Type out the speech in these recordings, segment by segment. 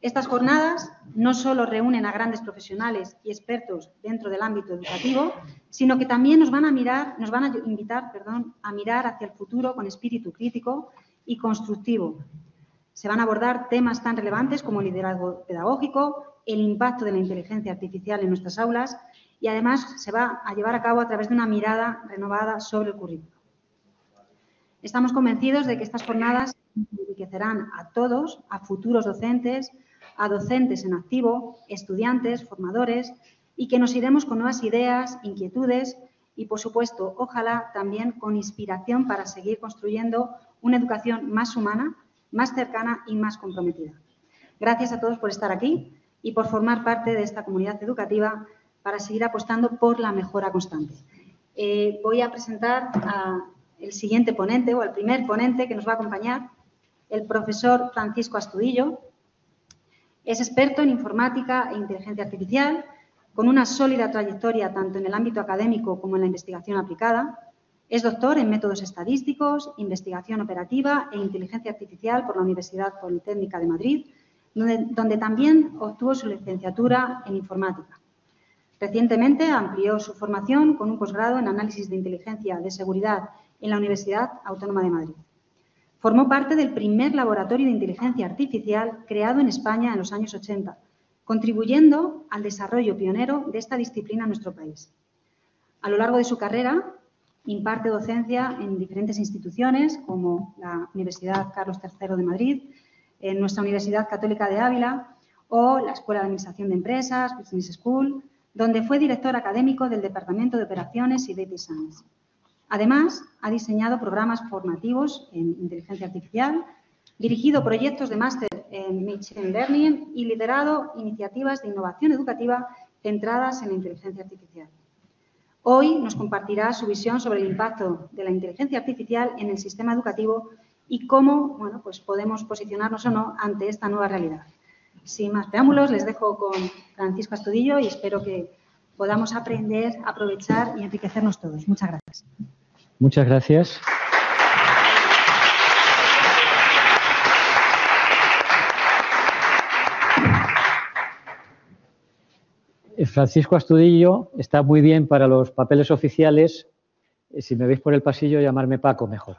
Estas jornadas no solo reúnen a grandes profesionales y expertos dentro del ámbito educativo, sino que también nos van a invitar a mirar hacia el futuro con espíritu crítico y constructivo. Se van a abordar temas tan relevantes como el liderazgo pedagógico, el impacto de la inteligencia artificial en nuestras aulas y, además, se va a llevar a cabo a través de una mirada renovada sobre el currículo. Estamos convencidos de que estas jornadas enriquecerán a todos, a futuros docentes, a docentes en activo, estudiantes, formadores, y que nos iremos con nuevas ideas, inquietudes y, por supuesto, ojalá también con inspiración para seguir construyendo una educación más humana, más cercana y más comprometida. Gracias a todos por estar aquí y por formar parte de esta comunidad educativa para seguir apostando por la mejora constante. Voy a presentar al siguiente ponente o al primer ponente que nos va a acompañar, el profesor Francisco Astudillo. Es experto en informática e inteligencia artificial, con una sólida trayectoria tanto en el ámbito académico como en la investigación aplicada. Es doctor en métodos estadísticos, investigación operativa e inteligencia artificial por la Universidad Politécnica de Madrid, donde también obtuvo su licenciatura en informática. Recientemente amplió su formación con un posgrado en análisis de inteligencia de seguridad en la Universidad Autónoma de Madrid. Formó parte del primer laboratorio de inteligencia artificial creado en España en los años 80, contribuyendo al desarrollo pionero de esta disciplina en nuestro país. A lo largo de su carrera, imparte docencia en diferentes instituciones, como la Universidad Carlos III de Madrid, en nuestra Universidad Católica de Ávila o la Escuela de Administración de Empresas, Business School, donde fue director académico del Departamento de Operaciones y Data Science. Además, ha diseñado programas formativos en inteligencia artificial, dirigido proyectos de máster en Machine Learning y liderado iniciativas de innovación educativa centradas en la inteligencia artificial. Hoy nos compartirá su visión sobre el impacto de la inteligencia artificial en el sistema educativo y cómo pues podemos posicionarnos o no ante esta nueva realidad. Sin más preámbulos, les dejo con Francisco Astudillo y espero que podamos aprender, aprovechar y enriquecernos todos. Muchas gracias. Muchas gracias. Francisco Astudillo está muy bien para los papeles oficiales. Si me veis por el pasillo, llamarme Paco mejor,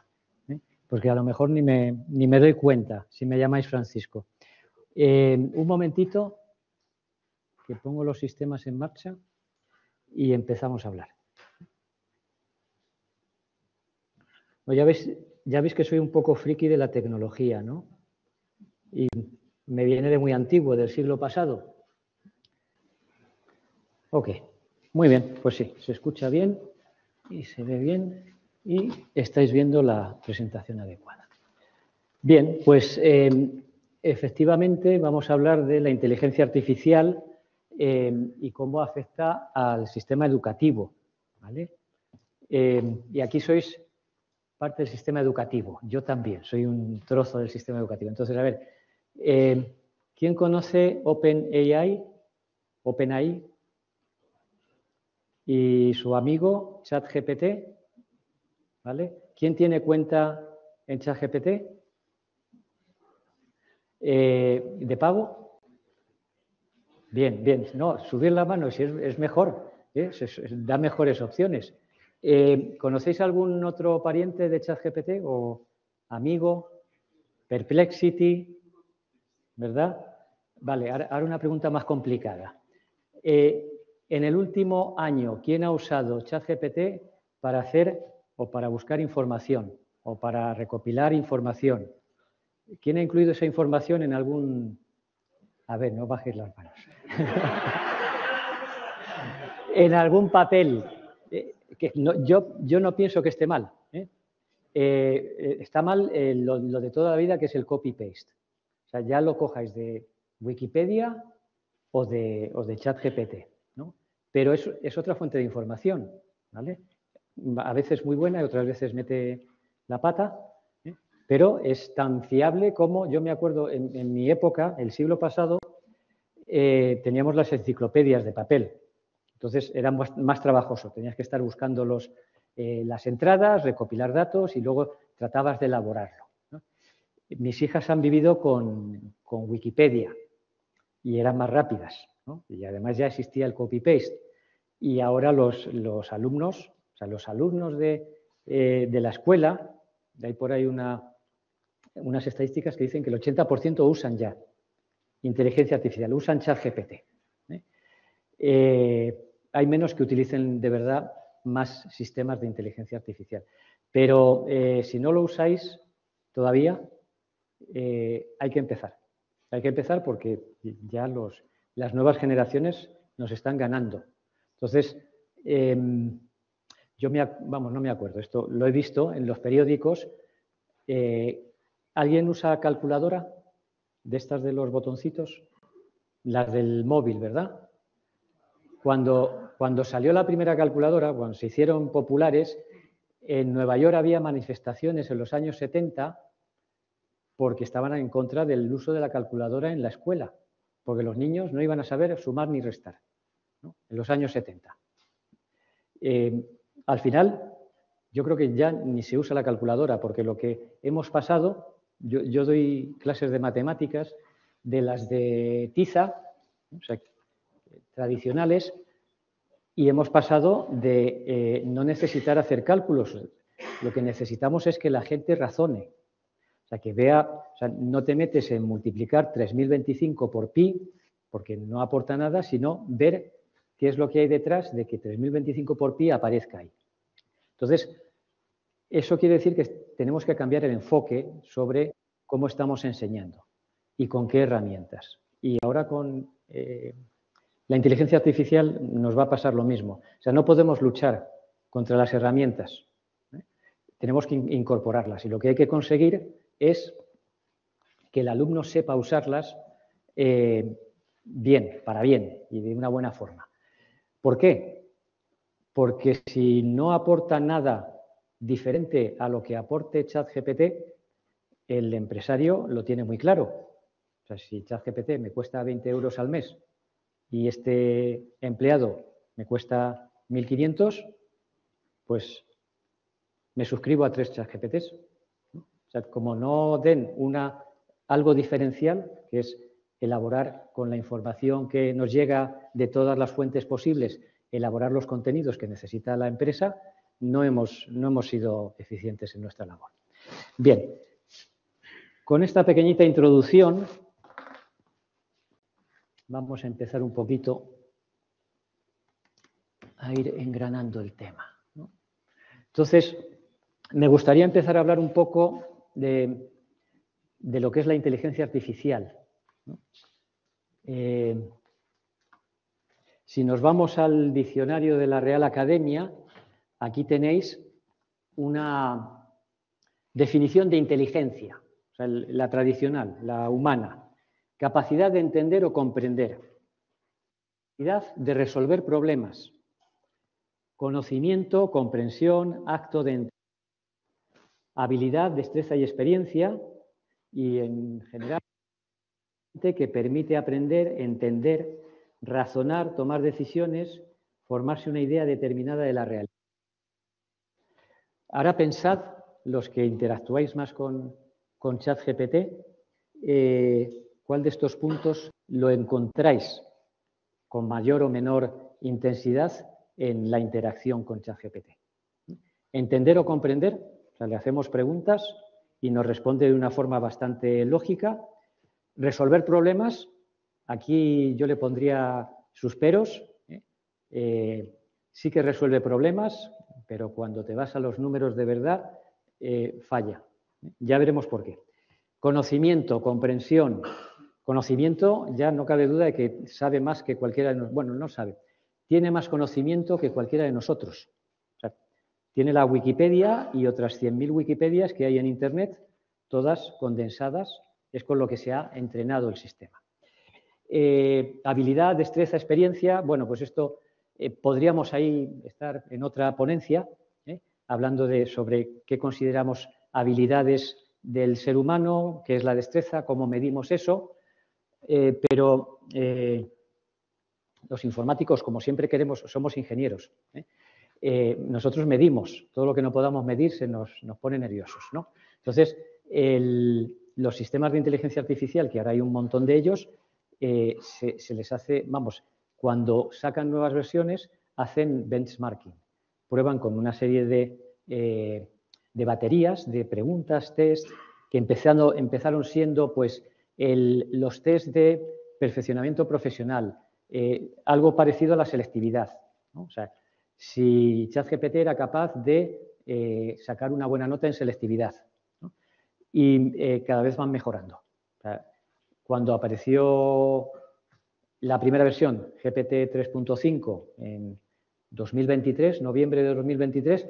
porque a lo mejor ni me doy cuenta si me llamáis Francisco. Un momentito, que pongo los sistemas en marcha y empezamos a hablar. Ya veis que soy un poco friki de la tecnología, ¿no? Y me viene de muy antiguo, del siglo pasado. Ok, muy bien, pues sí, se escucha bien y se ve bien y estáis viendo la presentación adecuada. Bien, pues efectivamente vamos a hablar de la inteligencia artificial y cómo afecta al sistema educativo, ¿vale? Y aquí sois parte del sistema educativo. Yo también soy un trozo del sistema educativo. Entonces, a ver, ¿quién conoce OpenAI? OpenAI y su amigo ChatGPT, ¿vale? ¿Quién tiene cuenta en ChatGPT? ¿De pago? Bien, bien. No, subir la mano si es mejor, da mejores opciones. ¿Conocéis algún otro pariente de ChatGPT o amigo? Perplexity, ¿verdad? Vale, ahora una pregunta más complicada. En el último año, ¿quién ha usado ChatGPT para hacer o para buscar información o para recopilar información? ¿Quién ha incluido esa información en algún...? A ver, no bajéis las manos. En algún papel. Que no, yo no pienso que esté mal. Está mal lo de toda la vida, que es el copy-paste. O sea, ya lo cojáis de Wikipedia o de ChatGPT, ¿no? Pero es otra fuente de información, ¿vale? A veces muy buena y otras veces mete la pata, pero es tan fiable como, yo me acuerdo, en mi época, el siglo pasado, teníamos las enciclopedias de papel. Entonces era más trabajoso, tenías que estar buscando las entradas, recopilar datos y luego tratabas de elaborarlo, ¿no? Mis hijas han vivido con Wikipedia, y eran más rápidas, ¿no? Y además ya existía el copy-paste. Y ahora los alumnos, o sea, los alumnos de la escuela, hay por ahí unas estadísticas que dicen que el 80% usan ya inteligencia artificial, usan ChatGPT. Hay menos que utilicen de verdad más sistemas de inteligencia artificial. Pero si no lo usáis todavía, hay que empezar. Hay que empezar porque ya las nuevas generaciones nos están ganando. Entonces, yo no me acuerdo, esto lo he visto en los periódicos. ¿Alguien usa calculadora de estas de los botoncitos? Las del móvil, ¿verdad? Cuando salió la primera calculadora, cuando se hicieron populares, en Nueva York había manifestaciones en los años 70 porque estaban en contra del uso de la calculadora en la escuela, porque los niños no iban a saber sumar ni restar, ¿no? En los años 70. Al final, yo creo que ya ni se usa la calculadora, porque lo que hemos pasado, yo doy clases de matemáticas, de las de tiza, o sea, tradicionales, y hemos pasado de no necesitar hacer cálculos. Lo que necesitamos es que la gente razone. O sea, que vea, o sea, no te metes en multiplicar 3025 por pi, porque no aporta nada, sino ver qué es lo que hay detrás de que 3025 por pi aparezca ahí. Entonces, eso quiere decir que tenemos que cambiar el enfoque sobre cómo estamos enseñando y con qué herramientas. Y ahora con la inteligencia artificial nos va a pasar lo mismo. O sea, no podemos luchar contra las herramientas. Tenemos que incorporarlas. Y lo que hay que conseguir es que el alumno sepa usarlas bien, para bien y de una buena forma. ¿Por qué? Porque si no aporta nada diferente a lo que aporte ChatGPT, el empresario lo tiene muy claro. O sea, si ChatGPT me cuesta 20 euros al mes y este empleado me cuesta 1.500, pues me suscribo a 3 ChatGPTs. O sea, como no den algo diferencial, que es elaborar con la información que nos llega de todas las fuentes posibles, elaborar los contenidos que necesita la empresa, no hemos sido eficientes en nuestra labor. Bien, con esta pequeñita introducción vamos a empezar un poquito a ir engranando el tema, ¿no? Entonces, me gustaría empezar a hablar un poco de lo que es la inteligencia artificial, ¿no? Si nos vamos al diccionario de la Real Academia, aquí tenéis una definición de inteligencia, o sea, la tradicional, la humana. Capacidad de entender o comprender. Capacidad de resolver problemas. Conocimiento, comprensión, acto de entender. Habilidad, destreza y experiencia. Y en general, que permite aprender, entender, razonar, tomar decisiones, formarse una idea determinada de la realidad. Ahora pensad, los que interactuáis más con ChatGPT, ¿cuál de estos puntos lo encontráis con mayor o menor intensidad en la interacción con ChatGPT? Entender o comprender, o sea, le hacemos preguntas y nos responde de una forma bastante lógica. Resolver problemas, aquí yo le pondría sus peros. Sí que resuelve problemas, pero cuando te vas a los números de verdad, falla. Ya veremos por qué. Conocimiento, comprensión. Conocimiento, ya no cabe duda de que sabe más que cualquiera de nosotros. Bueno, no sabe. Tiene más conocimiento que cualquiera de nosotros. O sea, tiene la Wikipedia y otras 100.000 Wikipedias que hay en Internet, todas condensadas. Es con lo que se ha entrenado el sistema. Habilidad, destreza, experiencia. Bueno, pues esto podríamos ahí estar en otra ponencia, hablando sobre qué consideramos habilidades del ser humano, qué es la destreza, cómo medimos eso. Pero los informáticos, como siempre somos ingenieros. Nosotros medimos. Todo lo que no podamos medir nos pone nerviosos, ¿no? Entonces, los sistemas de inteligencia artificial, que ahora hay un montón de ellos, se les hace, vamos, cuando sacan nuevas versiones, hacen benchmarking. Prueban con una serie de baterías, de preguntas, test, que empezaron siendo pues, los test de perfeccionamiento profesional, algo parecido a la selectividad, ¿no? O sea, si ChatGPT era capaz de sacar una buena nota en selectividad, ¿no? Y cada vez van mejorando. O sea, cuando apareció la primera versión, GPT 3.5, en 2023, noviembre de 2023,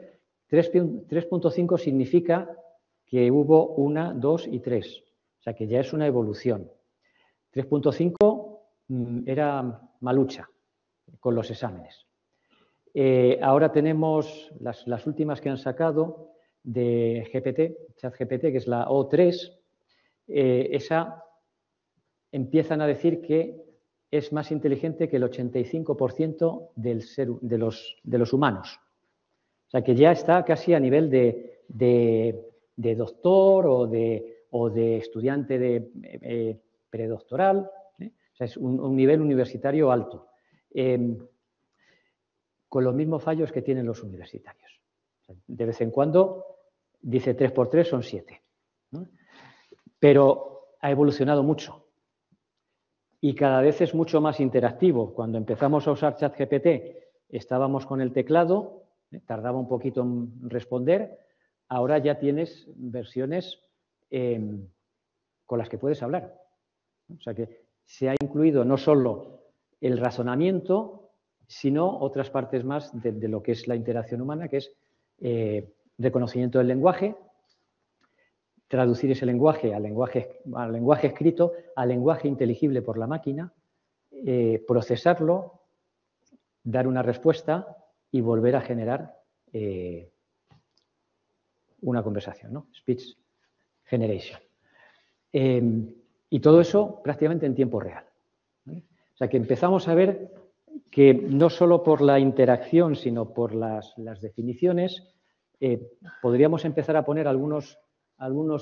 3.5 significa que hubo 1, 2 y 3. O sea, que ya es una evolución. 3.5 era malucha con los exámenes. Ahora tenemos las últimas que han sacado de GPT, ChatGPT, que es la O3. Esa empiezan a decir que es más inteligente que el 85% de los humanos. O sea, que ya está casi a nivel de doctor o de estudiante de predoctoral. O sea, es un nivel universitario alto, con los mismos fallos que tienen los universitarios. O sea, de vez en cuando dice 3 por 3 son 7, ¿no? Pero ha evolucionado mucho. Y cada vez es mucho más interactivo. Cuando empezamos a usar ChatGPT, estábamos con el teclado, tardaba un poquito en responder. Ahora ya tienes versiones con las que puedes hablar. O sea que se ha incluido no solo el razonamiento, sino otras partes más de lo que es la interacción humana, que es reconocimiento del lenguaje, traducir ese lenguaje al lenguaje escrito, al lenguaje inteligible por la máquina, procesarlo, dar una respuesta y volver a generar una conversación, ¿no? Speech generation. Y todo eso prácticamente en tiempo real, ¿vale? O sea que empezamos a ver que no solo por la interacción, sino por las definiciones, podríamos empezar a poner algunos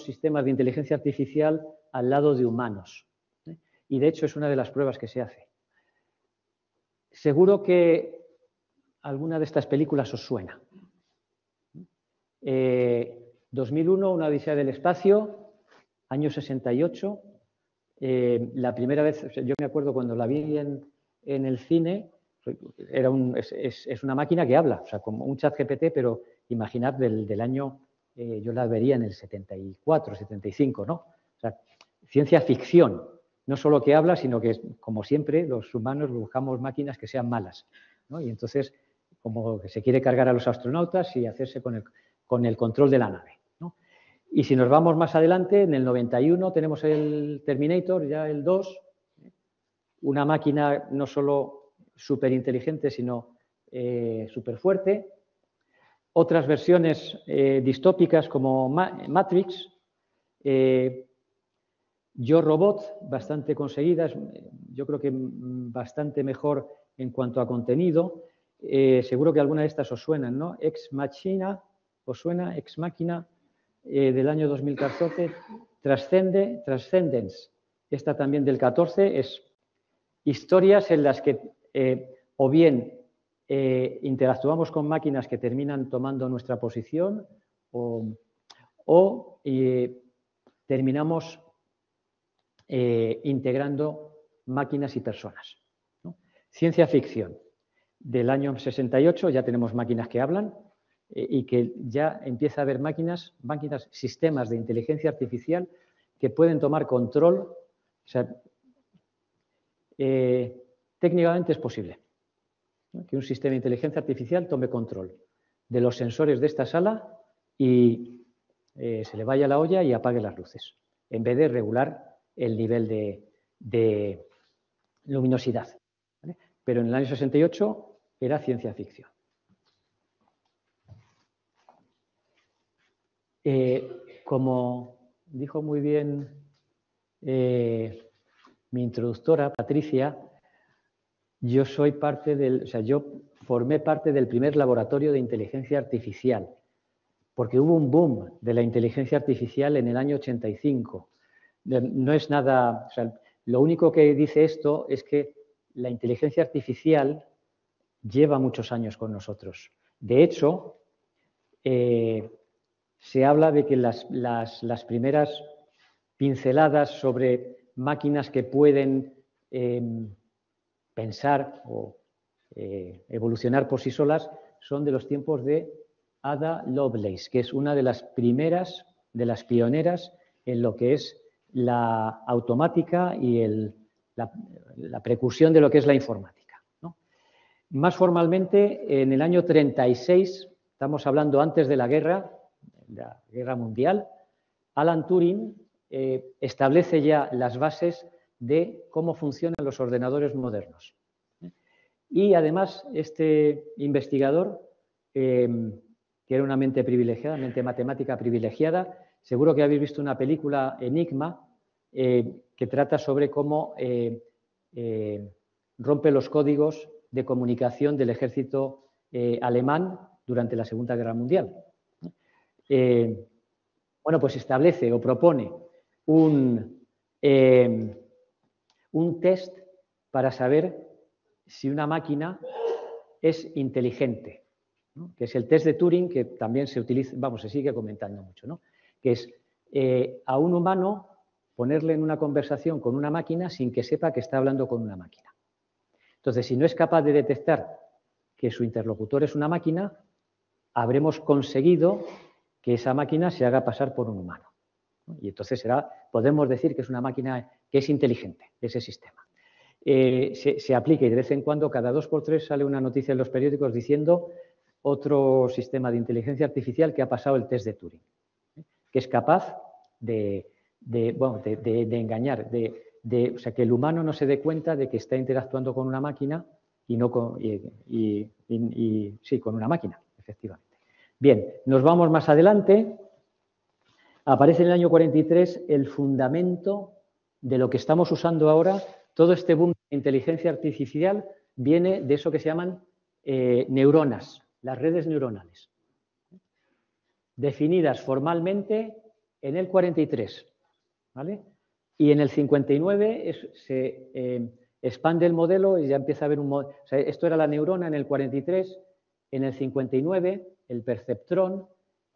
sistemas de inteligencia artificial al lado de humanos. Y de hecho es una de las pruebas que se hace. Seguro que alguna de estas películas os suena. 2001, Una odisea del espacio, año 68. La primera vez, yo me acuerdo cuando la vi en el cine, es una máquina que habla, o sea, como un ChatGPT, pero imaginad del año, yo la vería en el 74, 75, ¿no? O sea, ciencia ficción, no solo que habla, sino que, como siempre, los humanos buscamos máquinas que sean malas, ¿no? Y entonces, como que se quiere cargar a los astronautas y hacerse con el control de la nave, ¿no? Y si nos vamos más adelante, en el 91 tenemos el Terminator, ya el 2, una máquina no solo súper inteligente, sino súper fuerte. Otras versiones distópicas como Matrix, Yo Robot, bastante conseguidas, yo creo que bastante mejor en cuanto a contenido. Seguro que alguna de estas os suenan, ¿no? Ex Machina, ¿os suena? Ex Máquina, del año 2014. Transcendence, esta también del 14, es historias en las que o bien interactuamos con máquinas que terminan tomando nuestra posición o terminamos integrando máquinas y personas, ¿no? Ciencia ficción. Del año 68 ya tenemos máquinas que hablan y que ya empieza a haber máquinas, sistemas de inteligencia artificial que pueden tomar control. O sea, técnicamente es posible, ¿no? Que un sistema de inteligencia artificial tome control de los sensores de esta sala y se le vaya la olla y apague las luces, en vez de regular el nivel de luminosidad, ¿vale? Pero en el año 68 era ciencia ficción. Como dijo muy bien mi introductora, Patricia, yo formé parte del primer laboratorio de inteligencia artificial, porque hubo un boom de la inteligencia artificial en el año 85. No es nada, o sea, Lo único que dice esto es que la inteligencia artificial lleva muchos años con nosotros. De hecho, se habla de que las primeras pinceladas sobre máquinas que pueden pensar o evolucionar por sí solas son de los tiempos de Ada Lovelace, que es una de las primeras, de las pioneras en lo que es la automática y la precursión de lo que es la informática, ¿no? Más formalmente, en el año 36, estamos hablando antes de la Guerra Mundial, Alan Turing establece ya las bases de cómo funcionan los ordenadores modernos. Y además, este investigador, que era una mente privilegiada, mente matemática privilegiada, seguro que habéis visto una película, Enigma, que trata sobre cómo rompe los códigos de comunicación del ejército alemán durante la Segunda Guerra Mundial. Bueno, pues establece o propone un test para saber si una máquina es inteligente, ¿no? Que es el test de Turing, que también se utiliza, vamos, se sigue comentando mucho, ¿no? Que es a un humano ponerle en una conversación con una máquina sin que sepa que está hablando con una máquina. Entonces, si no es capaz de detectar que su interlocutor es una máquina, habremos conseguido que esa máquina se haga pasar por un humano, ¿no? Y entonces podemos decir que es una máquina que es inteligente, ese sistema. Se aplica y de vez en cuando, cada 2 por 3, sale una noticia en los periódicos diciendo otro sistema de inteligencia artificial que ha pasado el test de Turing, que es capaz de engañar, o sea, que el humano no se dé cuenta de que está interactuando con una máquina y no con, sí, con una máquina, efectivamente. Bien, nos vamos más adelante. Aparece en el año 43 el fundamento de lo que estamos usando ahora. Todo este boom de inteligencia artificial viene de eso que se llaman neuronas, las redes neuronales, definidas formalmente en el 43, ¿vale? Y en el 59 se expande el modelo y ya empieza a haber un modelo. O sea, esto era la neurona en el 43, en el 59 el perceptrón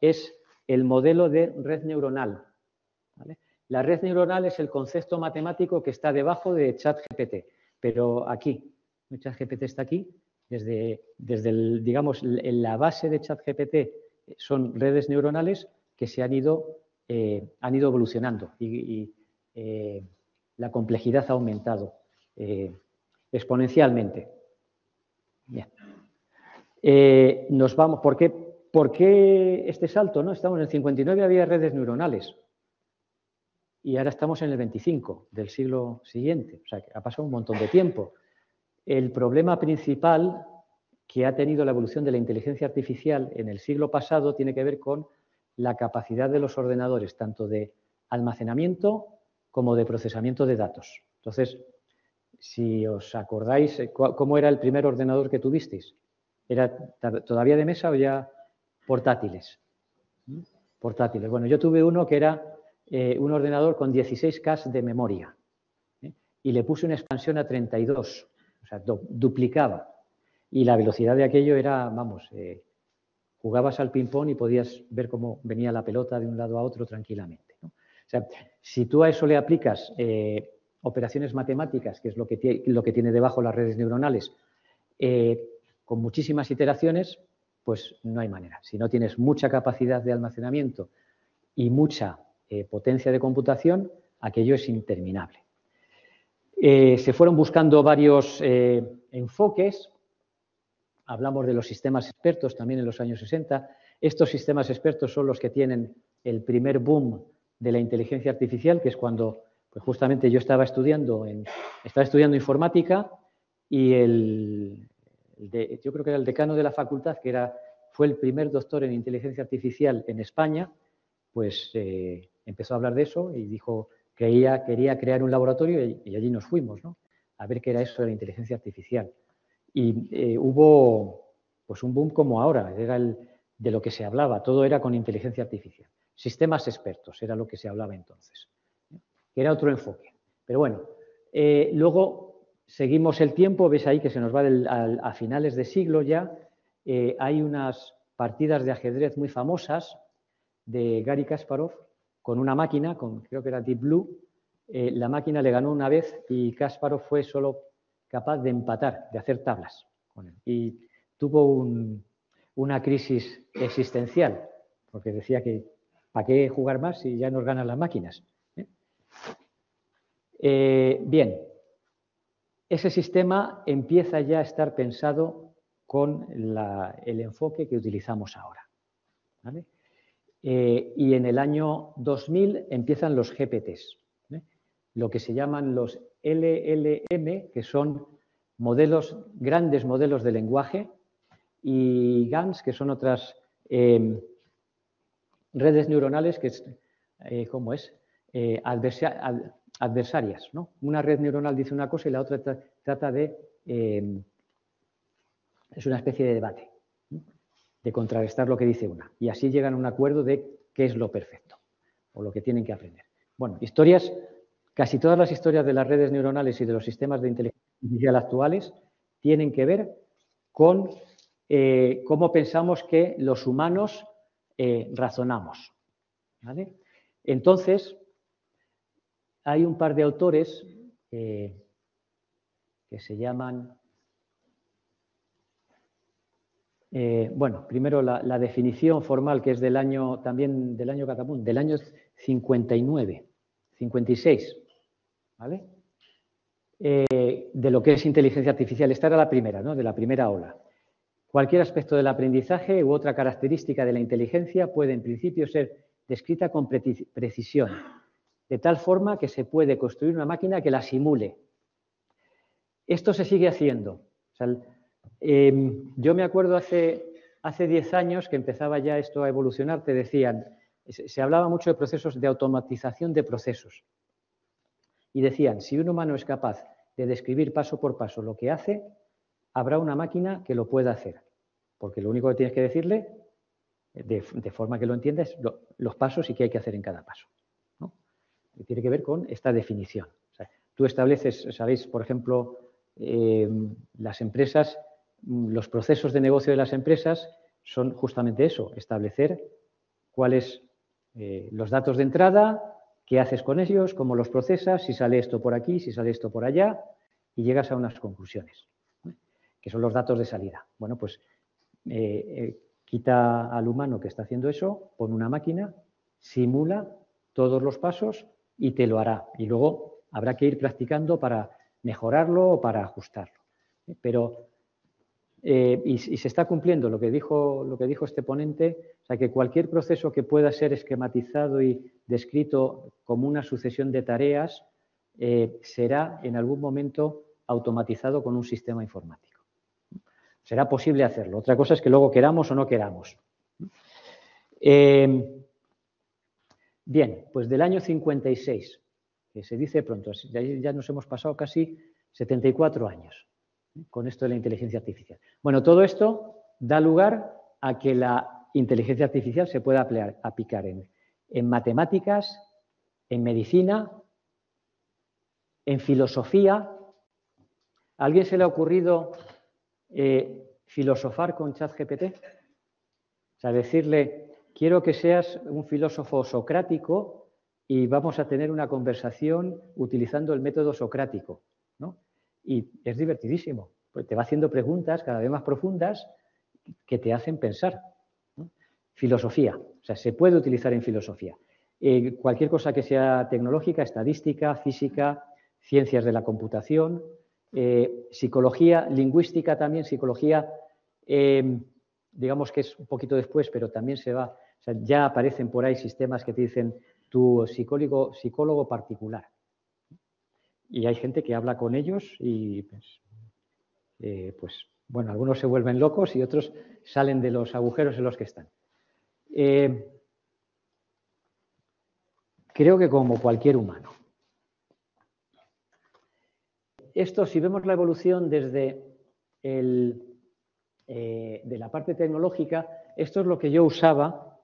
es el modelo de red neuronal, ¿vale? La red neuronal es el concepto matemático que está debajo de ChatGPT, pero aquí, ChatGPT está aquí, desde digamos, la base de ChatGPT son redes neuronales que se han ido evolucionando y la complejidad ha aumentado exponencialmente. Bien. Nos vamos, ¿por qué este salto, no? Estamos en el 59, había redes neuronales. Y ahora estamos en el 25 del siglo siguiente, o sea, que ha pasado un montón de tiempo. El problema principal que ha tenido la evolución de la inteligencia artificial en el siglo pasado tiene que ver con la capacidad de los ordenadores, tanto de almacenamiento como de procesamiento de datos. Entonces, si os acordáis, ¿cómo era el primer ordenador que tuvisteis? ¿Era todavía de mesa o ya portátiles? Portátiles. Bueno, yo tuve uno que era un ordenador con 16K de memoria, y le puse una expansión a 32, o sea, duplicaba. Y la velocidad de aquello era, vamos, jugabas al ping-pong y podías ver cómo venía la pelota de un lado a otro tranquilamente, ¿no? O sea, si tú a eso le aplicas operaciones matemáticas, que es lo que tiene debajo las redes neuronales, con muchísimas iteraciones, pues no hay manera. Si no tienes mucha capacidad de almacenamiento y mucha potencia de computación, aquello es interminable. Se fueron buscando varios enfoques. Hablamos de los sistemas expertos también en los años 60. Estos sistemas expertos son los que tienen el primer boom de la inteligencia artificial, que es cuando pues justamente yo estaba estudiando informática y yo creo que era el decano de la facultad, fue el primer doctor en inteligencia artificial en España, pues empezó a hablar de eso y dijo que quería crear un laboratorio y allí nos fuimos, ¿no? A ver qué era eso de la inteligencia artificial. Y hubo pues un boom como ahora, era de lo que se hablaba, todo era con inteligencia artificial. Sistemas expertos era lo que se hablaba entonces, que era otro enfoque. Pero bueno, Luego seguimos el tiempo, ves ahí que se nos va a finales de siglo ya. Hay unas partidas de ajedrez muy famosas de Garry Kasparov con una máquina, creo que era Deep Blue. La máquina le ganó una vez y Kasparov fue solo capaz de empatar, de hacer tablas con él. Y tuvo una crisis existencial, porque decía que ¿para qué jugar más si ya nos ganan las máquinas? Bien, ese sistema empieza ya a estar pensado con el enfoque que utilizamos ahora, ¿vale? Y en el año 2000 empiezan los GPTs, lo que se llaman los LLM, que son grandes modelos de lenguaje, y GANs, que son otras redes neuronales que ¿cómo es? Adversarias, ¿no? Una red neuronal dice una cosa y la otra trata de... es una especie de debate, ¿no? De contrarrestar lo que dice una. Y así llegan a un acuerdo de qué es lo perfecto o lo que tienen que aprender. Bueno, casi todas las historias de las redes neuronales y de los sistemas de inteligencia artificial actuales tienen que ver con cómo pensamos que los humanos razonamos, ¿vale? Entonces, hay un par de autores que se llaman... bueno, primero la definición formal, que es del año Catapult, del año 59, 56, ¿vale? De lo que es inteligencia artificial. Esta era la primera, ¿no? De la primera ola. Cualquier aspecto del aprendizaje u otra característica de la inteligencia puede, en principio, ser descrita con precisión, de tal forma que se puede construir una máquina que la simule. Esto se sigue haciendo. O sea, yo me acuerdo hace 10 años que empezaba ya esto a evolucionar, te decían, se hablaba mucho de procesos de automatización de procesos. Y decían, si un humano es capaz de describir paso por paso lo que hace, habrá una máquina que lo pueda hacer. Porque lo único que tienes que decirle, de forma que lo entienda, es los pasos y qué hay que hacer en cada paso, ¿no? Y tiene que ver con esta definición. O sea, tú estableces, sabéis, por ejemplo, las empresas, los procesos de negocio de las empresas son justamente eso, establecer cuáles los datos de entrada, qué haces con ellos, cómo los procesas, si sale esto por aquí, si sale esto por allá, y llegas a unas conclusiones, ¿no? Que son los datos de salida. Bueno, pues quita al humano que está haciendo eso, pone una máquina, simula todos los pasos y te lo hará. Y luego habrá que ir practicando para mejorarlo o para ajustarlo. Pero, y se está cumpliendo lo que dijo este ponente, o sea, que cualquier proceso que pueda ser esquematizado y descrito como una sucesión de tareas será en algún momento automatizado con un sistema informático. Será posible hacerlo. Otra cosa es que luego queramos o no queramos. Bien, pues del año 56, que se dice pronto, ya nos hemos pasado casi 74 años con esto de la inteligencia artificial. Bueno, todo esto da lugar a que la inteligencia artificial se pueda aplicar en matemáticas, en medicina, en filosofía. ¿A alguien se le ha ocurrido filosofar con ChatGPT? O sea, decirle, quiero que seas un filósofo socrático y vamos a tener una conversación utilizando el método socrático, ¿no? Y es divertidísimo, porque te va haciendo preguntas cada vez más profundas que te hacen pensar, ¿no? Filosofía, o sea, se puede utilizar en filosofía. Cualquier cosa que sea tecnológica, estadística, física, ciencias de la computación, psicología, lingüística también, psicología, digamos que es un poquito después, pero también se va, o sea, ya aparecen por ahí sistemas que te dicen tu psicólogo particular. Y hay gente que habla con ellos y, pues, bueno, algunos se vuelven locos y otros salen de los agujeros en los que están. Creo que como cualquier humano. Esto, si vemos la evolución desde de la parte tecnológica, esto es lo que yo usaba.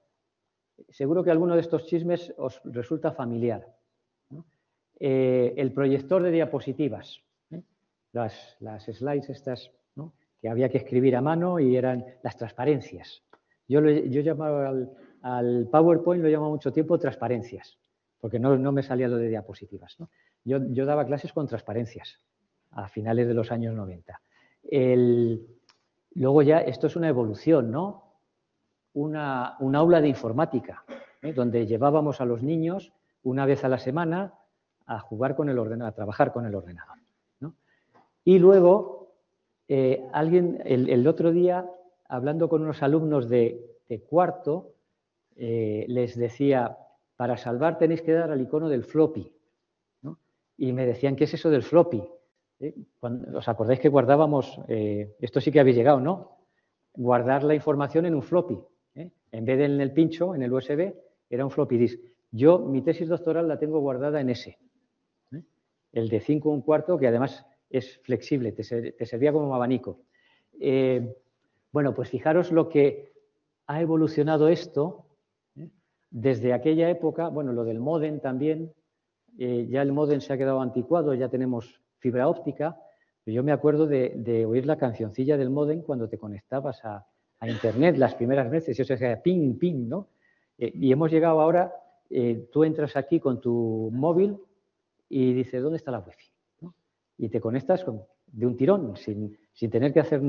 Seguro que alguno de estos chismes os resulta familiar, ¿no? el proyector de diapositivas, las slides estas, ¿no?, que había que escribir a mano y eran las transparencias. Yo llamaba al PowerPoint, lo llamaba mucho tiempo transparencias, porque no me salía lo de diapositivas, ¿no? Yo daba clases con transparencias a finales de los años 90. Luego ya esto es una evolución, ¿no? Un aula de informática, donde llevábamos a los niños una vez a la semana a jugar con el ordenador, a trabajar con el ordenador, ¿no? Y luego, el otro día, hablando con unos alumnos de cuarto, les decía, para salvar tenéis que dar al icono del floppy, ¿no? Y me decían, ¿qué es eso del floppy? ¿Os acordáis que guardábamos, esto sí que habéis llegado, ¿no? Guardar la información en un floppy, ¿eh? En vez de en el pincho, en el USB, era un floppy disk. Yo, mi tesis doctoral la tengo guardada en ese, ¿eh? El de 5 1/4, que además es flexible, te servía como abanico. Bueno, pues fijaros lo que ha evolucionado esto, ¿eh? Desde aquella época, bueno, lo del módem también, ya el módem se ha quedado anticuado, ya tenemos fibra óptica. Yo me acuerdo de oír la cancioncilla del módem cuando te conectabas a Internet las primeras veces, y eso decía ping, ping, ¿no? Y hemos llegado ahora, tú entras aquí con tu móvil y dices, ¿dónde está la wifi? ¿No? Y te conectas de un tirón, sin tener que hacer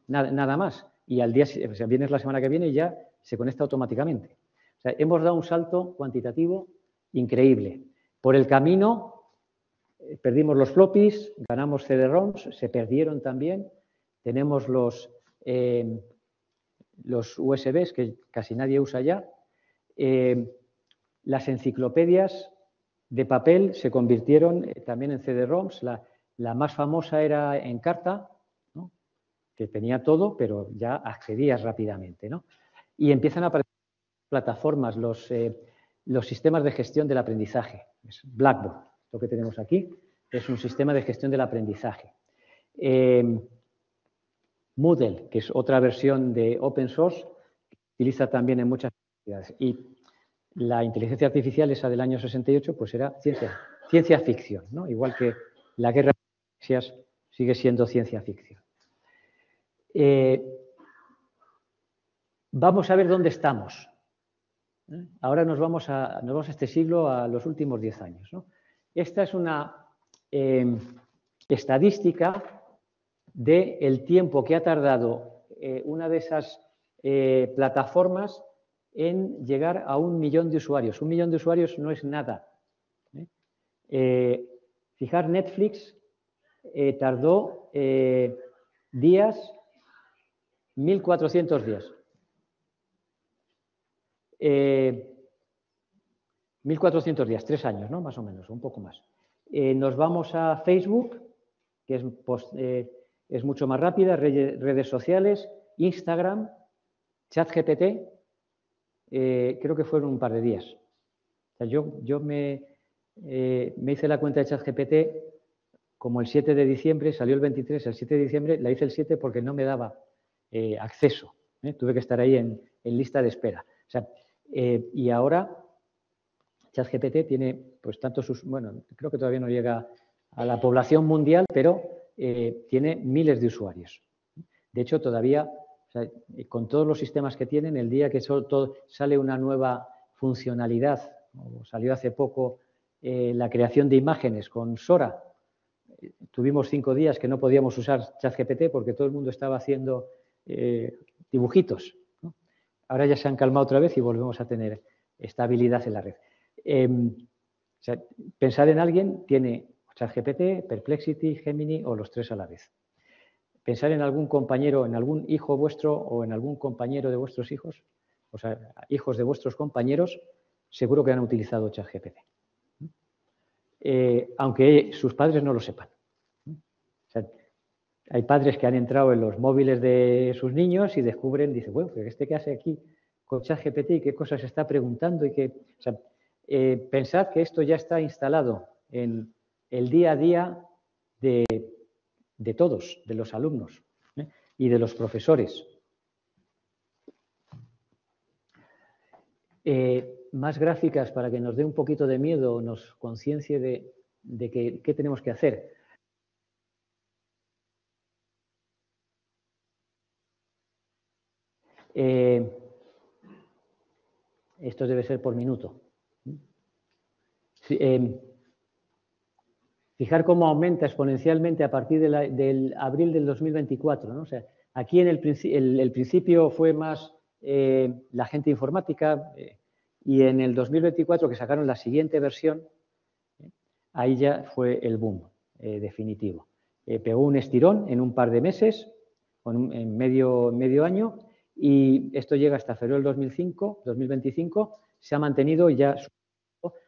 nada más. Y al día, o sea, vienes la semana que viene y ya se conecta automáticamente. O sea, hemos dado un salto cuantitativo increíble. Por el camino perdimos los floppies, ganamos CD-ROMs, se perdieron también. Tenemos los USBs que casi nadie usa ya. Las enciclopedias de papel se convirtieron también en CD-ROMs. La más famosa era Encarta, ¿no?, que tenía todo, pero ya accedías rápidamente, ¿no? Y empiezan a aparecer plataformas, los sistemas de gestión del aprendizaje. Es Blackboard, lo que tenemos aquí, es un sistema de gestión del aprendizaje. Moodle, que es otra versión de open source, que utiliza también en muchas actividades. Y la inteligencia artificial, esa del año 68, pues era ciencia ficción, ¿no? Igual que la guerra de las galaxias sigue siendo ciencia ficción. Vamos a ver dónde estamos. Ahora nos vamos a este siglo, a los últimos 10 años, ¿no? Esta es una estadística del tiempo que ha tardado una de esas plataformas en llegar a 1 millón de usuarios. 1 millón de usuarios no es nada. Fijar, Netflix tardó días, 1.400 días. 1.400 días, 3 años, ¿no? Más o menos, un poco más. Nos vamos a Facebook, que es mucho más rápida, redes sociales, Instagram, ChatGPT, creo que fueron un par de días. O sea, yo me hice la cuenta de ChatGPT como el 7 de diciembre, salió el 23, el 7 de diciembre, la hice el 7 porque no me daba acceso. Tuve que estar ahí en lista de espera. O sea, y ahora ChatGPT tiene pues tantos, bueno, creo que todavía no llega a la población mundial, pero tiene miles de usuarios. De hecho, todavía, o sea, con todos los sistemas que tienen, el día que sale una nueva funcionalidad, o salió hace poco la creación de imágenes con Sora, tuvimos 5 días que no podíamos usar ChatGPT porque todo el mundo estaba haciendo dibujitos, ¿no? Ahora ya se han calmado otra vez y volvemos a tener estabilidad en la red. O sea, pensar en alguien, tiene ChatGPT, Perplexity, Gemini o los 3 a la vez. Pensar en algún compañero, en algún hijo vuestro o en algún compañero de vuestros hijos, o sea, hijos de vuestros compañeros, seguro que han utilizado ChatGPT. Aunque sus padres no lo sepan. O sea, hay padres que han entrado en los móviles de sus niños y descubren, dicen, bueno, ¿qué hace aquí con ChatGPT y qué cosas está preguntando? O sea, pensad que esto ya está instalado en el día a día de todos, de los alumnos y de los profesores. Más gráficas para que nos dé un poquito de miedo, nos conciencie de qué tenemos que hacer. Esto debe ser por minuto. Fijar cómo aumenta exponencialmente a partir del abril del 2024, ¿no? O sea, aquí en el principio fue más la gente informática y en el 2024, que sacaron la siguiente versión, ahí ya fue el boom definitivo. Pegó un estirón en un par de meses, en medio año, y esto llega hasta febrero del 2025, se ha mantenido y ya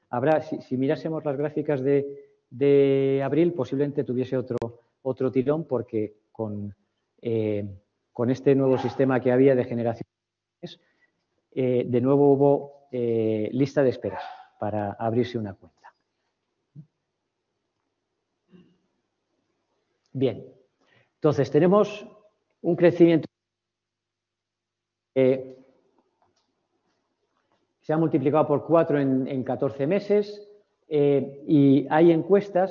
habrá, si mirásemos las gráficas de abril, posiblemente tuviese otro tirón, porque con este nuevo sistema que había de generación, de nuevo hubo lista de espera para abrirse una cuenta. Bien, entonces tenemos un crecimiento se ha multiplicado por 4 en 14 meses y hay encuesta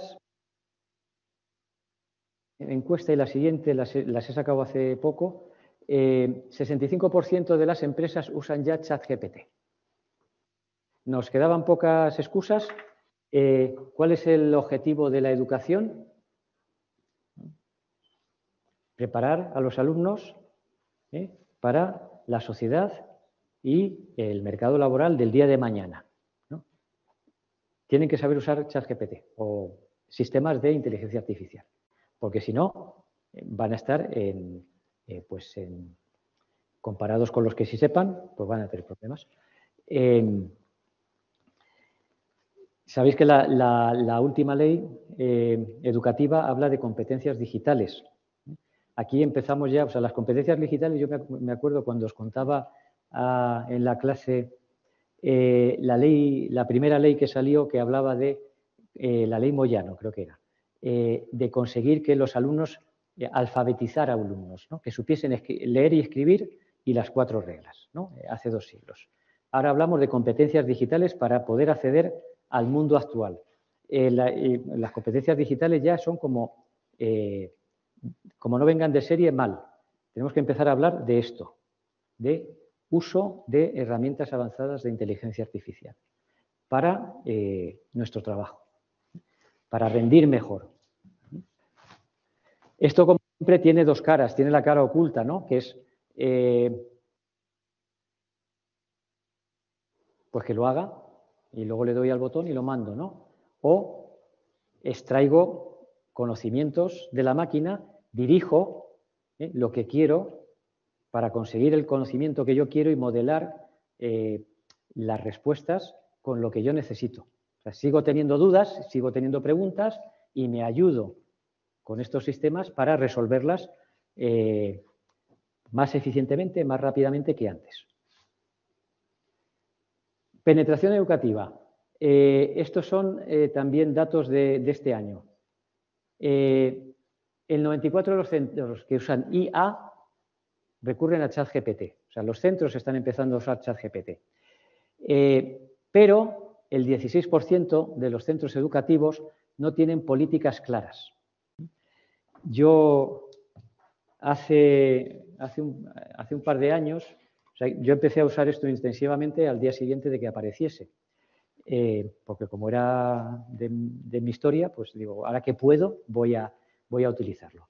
y la siguiente las he sacado hace poco, 65% de las empresas usan ya ChatGPT. Nos quedaban pocas excusas. ¿Cuál es el objetivo de la educación? Preparar a los alumnos para la sociedad y el mercado laboral del día de mañana, ¿no? Tienen que saber usar ChatGPT o sistemas de inteligencia artificial, porque si no, van a estar comparados con los que sí sepan, pues van a tener problemas. Sabéis que la última ley educativa habla de competencias digitales. Aquí empezamos ya, o sea, las competencias digitales, yo me acuerdo cuando os contaba en la clase la primera ley que salió, que hablaba de la ley Moyano, creo que era, de conseguir que los alumnos, alfabetizar a alumnos, ¿no? Que supiesen leer y escribir y las 4 reglas, ¿no? Hace 2 siglos. Ahora hablamos de competencias digitales para poder acceder al mundo actual. Las competencias digitales ya son como no vengan de serie, mal. Tenemos que empezar a hablar de esto, de uso de herramientas avanzadas de inteligencia artificial para nuestro trabajo, para rendir mejor. Esto, como siempre, tiene 2 caras. Tiene la cara oculta, ¿no? Que es pues que lo haga y luego le doy al botón y lo mando, ¿no? O extraigo conocimientos de la máquina, dirijo lo que quiero para conseguir el conocimiento que yo quiero y modelar las respuestas con lo que yo necesito. O sea, sigo teniendo dudas, sigo teniendo preguntas y me ayudo con estos sistemas para resolverlas más eficientemente, más rápidamente que antes. Penetración educativa. Estos son también datos de este año. El 94% de los centros que usan IA recurren a ChatGPT. O sea, los centros están empezando a usar ChatGPT. Pero el 16% de los centros educativos no tienen políticas claras. Yo hace un par de años, o sea, yo empecé a usar esto intensivamente al día siguiente de que apareciese. Porque como era de mi historia, pues digo, ahora que puedo, voy a utilizarlo.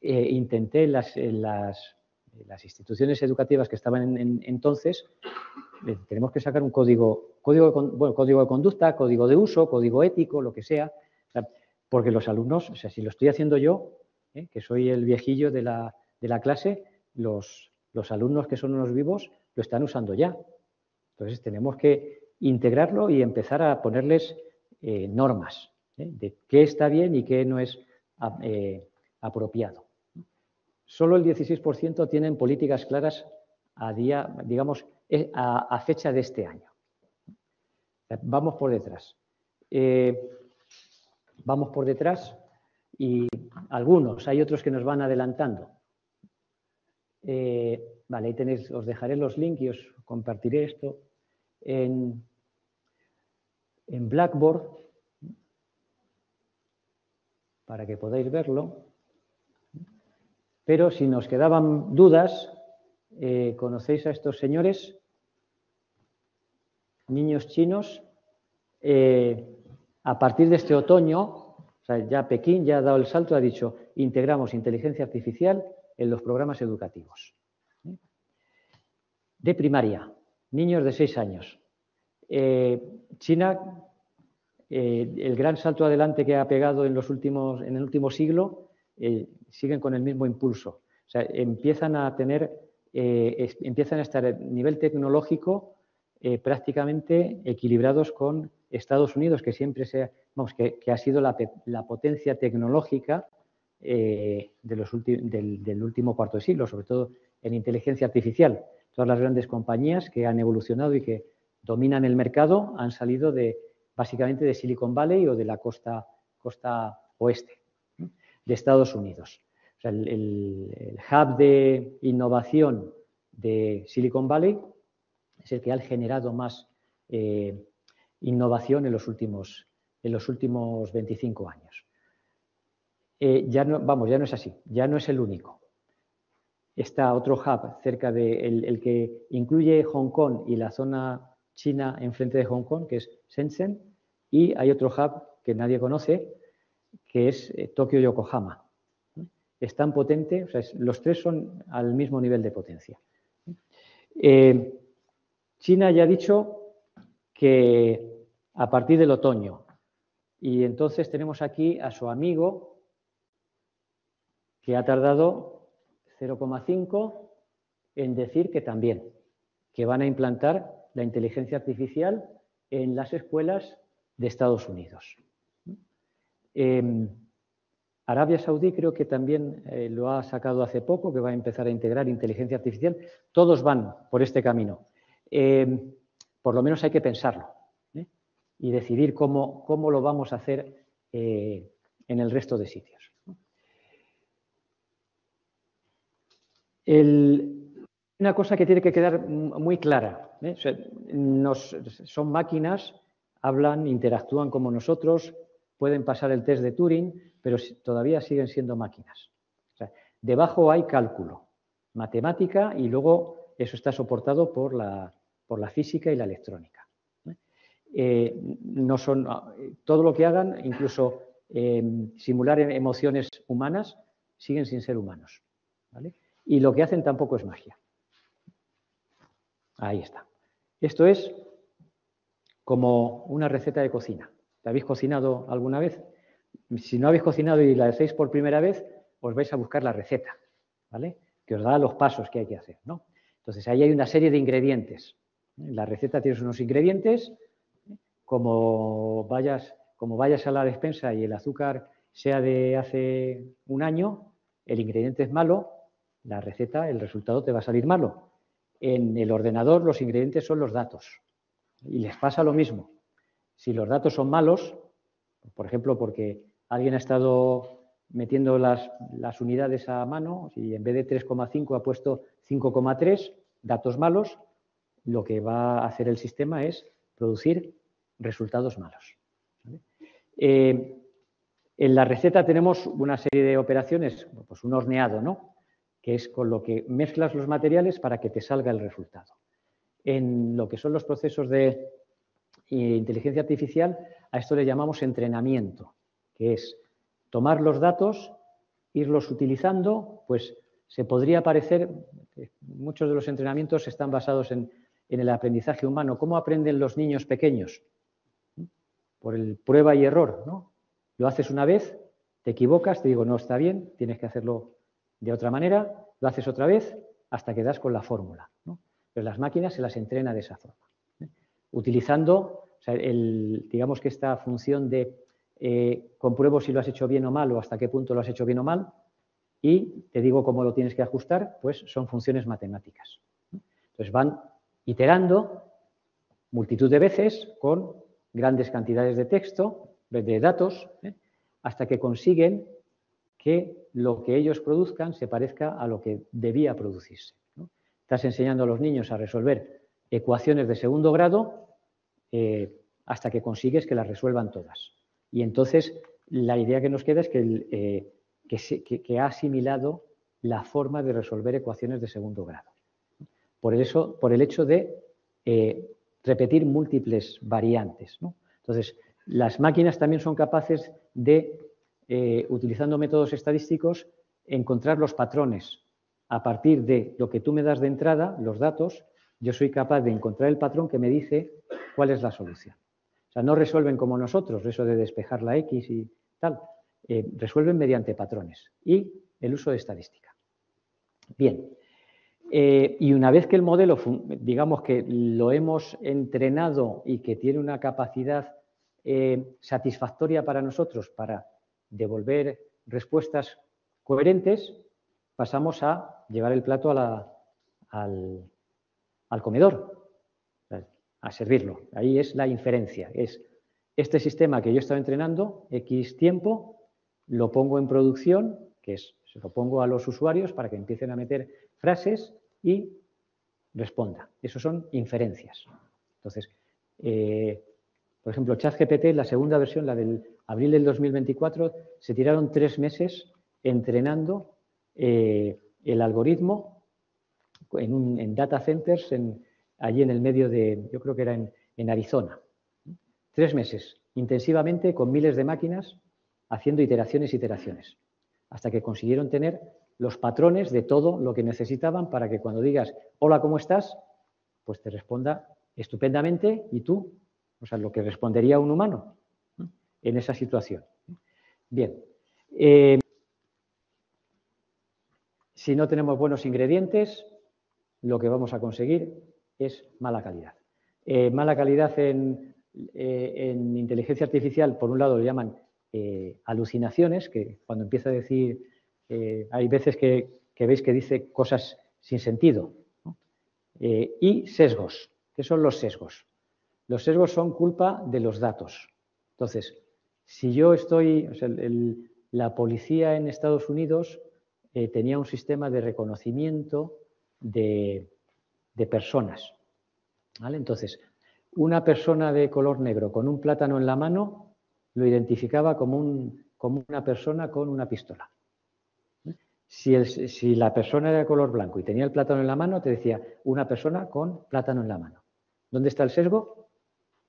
Intenté en las instituciones educativas que estaban entonces, tenemos que sacar un código de conducta, código de uso, código ético, lo que sea, porque los alumnos, o sea, si lo estoy haciendo yo, que soy el viejillo de la clase, los alumnos que son unos vivos lo están usando ya. Entonces tenemos que integrarlo y empezar a ponerles normas de qué está bien y qué no es apropiado. Solo el 16% tienen políticas claras a fecha de este año. Vamos por detrás. Vamos por detrás y hay otros que nos van adelantando. Vale, ahí tenéis, os dejaré los links y os compartiré esto. En Blackboard para que podáis verlo. Pero si nos quedaban dudas, ¿conocéis a estos señores? Niños chinos. A partir de este otoño, o sea, ya Pekín ya ha dado el salto, ha dicho, integramos inteligencia artificial en los programas educativos. De primaria, niños de 6 años. China, el gran salto adelante que ha pegado en el último siglo, siguen con el mismo impulso. O sea, empiezan a estar a nivel tecnológico prácticamente equilibrados con Estados Unidos, que siempre que ha sido la potencia tecnológica del último cuarto de siglo, sobre todo en inteligencia artificial. Todas las grandes compañías que han evolucionado y que dominan el mercado han salido básicamente de Silicon Valley o de la costa oeste de Estados Unidos. O sea, el hub de innovación de Silicon Valley es el que ha generado más innovación en los últimos 25 años. Ya no es así, ya no es el único. Está otro hub cerca el que incluye Hong Kong y la zona china enfrente de Hong Kong, que es Shenzhen, y hay otro hub que nadie conoce, que es Tokio y Yokohama. Es tan potente, o sea, los tres son al mismo nivel de potencia. China ya ha dicho que a partir del otoño, y entonces tenemos aquí a su amigo que ha tardado 0,5 en decir que también, que van a implantar la inteligencia artificial en las escuelas de Estados Unidos. Arabia Saudí creo que también lo ha sacado hace poco, que va a empezar a integrar inteligencia artificial. Todos van por este camino. Por lo menos hay que pensarlo y decidir cómo lo vamos a hacer en el resto de sitios. Una cosa que tiene que quedar muy clara. O sea, son máquinas, hablan, interactúan como nosotros, pueden pasar el test de Turing, pero todavía siguen siendo máquinas. O sea, debajo hay cálculo, matemática y luego eso está soportado por la física y la electrónica. Todo lo que hagan, incluso simular emociones humanas, siguen sin ser humanos, ¿vale? Y lo que hacen tampoco es magia. Ahí está. Esto es como una receta de cocina. ¿La habéis cocinado alguna vez? Si no habéis cocinado y la hacéis por primera vez, os vais a buscar la receta, ¿vale? Que os da los pasos que hay que hacer, ¿no? Entonces, ahí hay una serie de ingredientes. La receta tiene unos ingredientes, como vayas a la despensa y el azúcar sea de hace un año, el ingrediente es malo, la receta, el resultado te va a salir malo. En el ordenador los ingredientes son los datos y les pasa lo mismo. Si los datos son malos, por ejemplo, porque alguien ha estado metiendo las unidades a mano y en vez de 3,5 ha puesto 5,3, datos malos, lo que va a hacer el sistema es producir resultados malos. ¿Vale? En la receta tenemos una serie de operaciones, pues un horneado, ¿no? Que es con lo que mezclas los materiales para que te salga el resultado. En lo que son los procesos de inteligencia artificial, a esto le llamamos entrenamiento, que es tomar los datos, irlos utilizando, pues se podría parecer, muchos de los entrenamientos están basados en el aprendizaje humano. ¿Cómo aprenden los niños pequeños? Por el prueba y error, ¿no? Lo haces una vez, te equivocas, te digo, no está bien, tienes que hacerlo de otra manera, lo haces otra vez hasta que das con la fórmula, ¿no? Pero las máquinas se las entrena de esa forma, utilizando, o sea, digamos que esta función de compruebo si lo has hecho bien o mal o hasta qué punto lo has hecho bien o mal y te digo cómo lo tienes que ajustar, pues son funciones matemáticas. Entonces van iterando multitud de veces con grandes cantidades de texto, de datos, hasta que consiguen que lo que ellos produzcan se parezca a lo que debía producirse, ¿no? Estás enseñando a los niños a resolver ecuaciones de segundo grado hasta que consigues que las resuelvan todas. Y entonces la idea que nos queda es que ha asimilado la forma de resolver ecuaciones de segundo grado. Por el hecho de repetir múltiples variantes, ¿no? Entonces, las máquinas también son capaces de, utilizando métodos estadísticos, encontrar los patrones. A partir de lo que tú me das de entrada, los datos, yo soy capaz de encontrar el patrón que me dice cuál es la solución. O sea, no resuelven como nosotros, eso de despejar la X y tal. Resuelven mediante patrones y el uso de estadística. Bien. Y una vez que el modelo, digamos que lo hemos entrenado y que tiene una capacidad satisfactoria para nosotros para devolver respuestas coherentes, pasamos a llevar el plato al comedor, a servirlo. Ahí es la inferencia. Es este sistema que yo estaba entrenando, X tiempo, lo pongo en producción, se lo pongo a los usuarios para que empiecen a meter frases y responda. Eso son inferencias. Entonces, por ejemplo, ChatGPT, la segunda versión, la del abril del 2024, se tiraron 3 meses entrenando el algoritmo en data centers allí en el medio de, yo creo que era en Arizona. 3 meses, intensivamente, con miles de máquinas, haciendo iteraciones, hasta que consiguieron tener los patrones de todo lo que necesitaban para que cuando digas hola, ¿cómo estás?, pues te responda estupendamente y tú, o sea, lo que respondería un humano en esa situación. Bien, si no tenemos buenos ingredientes, lo que vamos a conseguir es mala calidad. Mala calidad en inteligencia artificial, por un lado, lo llaman alucinaciones, que cuando empieza a decir, hay veces que veis que dice cosas sin sentido, ¿no? Y sesgos. ¿Qué son los sesgos? Los sesgos son culpa de los datos. Entonces, si yo estoy, o sea, la policía en Estados Unidos tenía un sistema de reconocimiento de personas, ¿vale? Entonces, una persona de color negro con un plátano en la mano lo identificaba como una persona con una pistola. Si la persona era de color blanco y tenía el plátano en la mano, te decía una persona con plátano en la mano. ¿Dónde está el sesgo?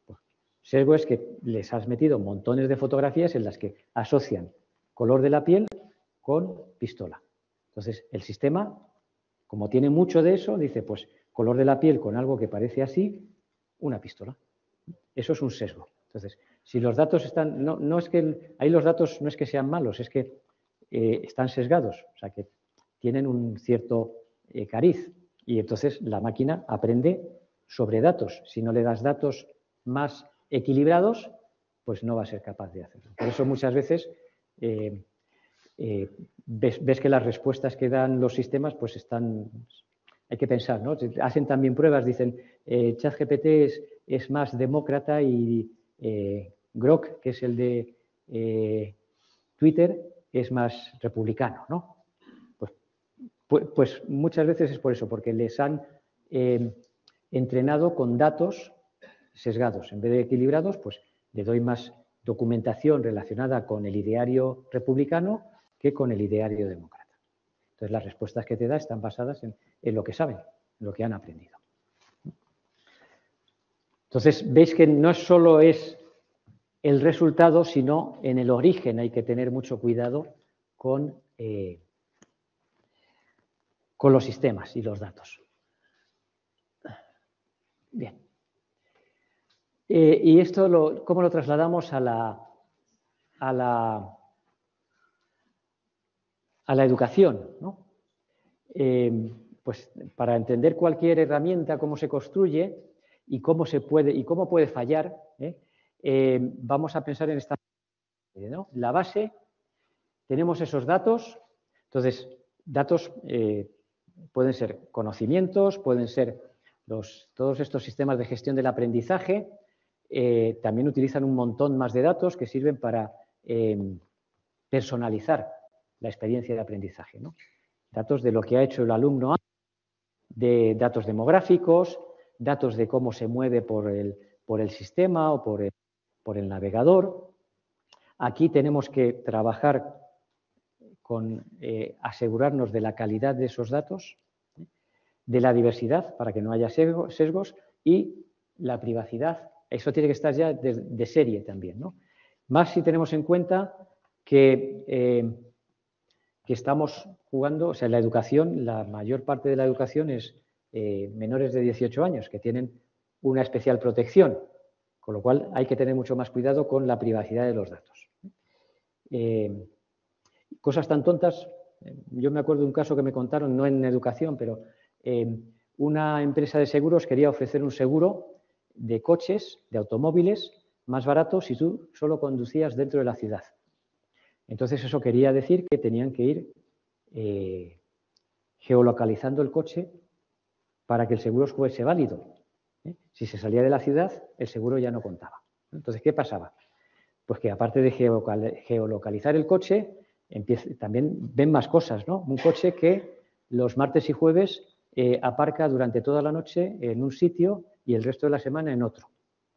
Pues, sesgo es que les has metido montones de fotografías en las que asocian color de la piel con pistola. Entonces, el sistema, como tiene mucho de eso, dice, pues, color de la piel con algo que parece así, una pistola. Eso es un sesgo. Entonces, si los datos están, no es que ahí los datos no es que sean malos, es que están sesgados, o sea que tienen un cierto cariz y entonces la máquina aprende sobre datos. Si no le das datos más equilibrados, pues no va a ser capaz de hacerlo. Por eso muchas veces ves que las respuestas que dan los sistemas pues están, hay que pensar, ¿no? Hacen también pruebas, dicen ChatGPT es más demócrata y Grok, que es el de Twitter, es más republicano, ¿no? Pues muchas veces es por eso, porque les han entrenado con datos sesgados. En vez de equilibrados, pues le doy más documentación relacionada con el ideario republicano que con el ideario demócrata. Entonces, las respuestas que te da están basadas en lo que saben, en lo que han aprendido. Entonces, veis que no solo es el resultado, sino en el origen hay que tener mucho cuidado con los sistemas y los datos. Bien. Y esto, ¿cómo lo trasladamos a la educación, ¿no? Pues para entender cualquier herramienta, cómo se construye y cómo puede fallar, vamos a pensar en esta, ¿no? La base, tenemos esos datos, entonces datos pueden ser conocimientos, pueden ser todos estos sistemas de gestión del aprendizaje, también utilizan un montón más de datos que sirven para personalizar la experiencia de aprendizaje, ¿no? Datos de lo que ha hecho el alumno, de datos demográficos, datos de cómo se mueve por el sistema o por el navegador. Aquí tenemos que trabajar con asegurarnos de la calidad de esos datos, de la diversidad para que no haya sesgos y la privacidad. Eso tiene que estar ya de serie también, ¿no? Más si tenemos en cuenta que estamos jugando, o sea, la educación, la mayor parte de la educación es menores de 18 años, que tienen una especial protección, con lo cual hay que tener mucho más cuidado con la privacidad de los datos. Cosas tan tontas, yo me acuerdo de un caso que me contaron, no en educación, pero una empresa de seguros quería ofrecer un seguro de coches, de automóviles, más barato si tú solo conducías dentro de la ciudad. Entonces eso quería decir que tenían que ir geolocalizando el coche para que el seguro fuese válido. Si se salía de la ciudad, el seguro ya no contaba. Entonces, ¿qué pasaba? Pues que aparte de geolocalizar el coche, también ven más cosas, ¿no? Un coche que los martes y jueves aparca durante toda la noche en un sitio y el resto de la semana en otro,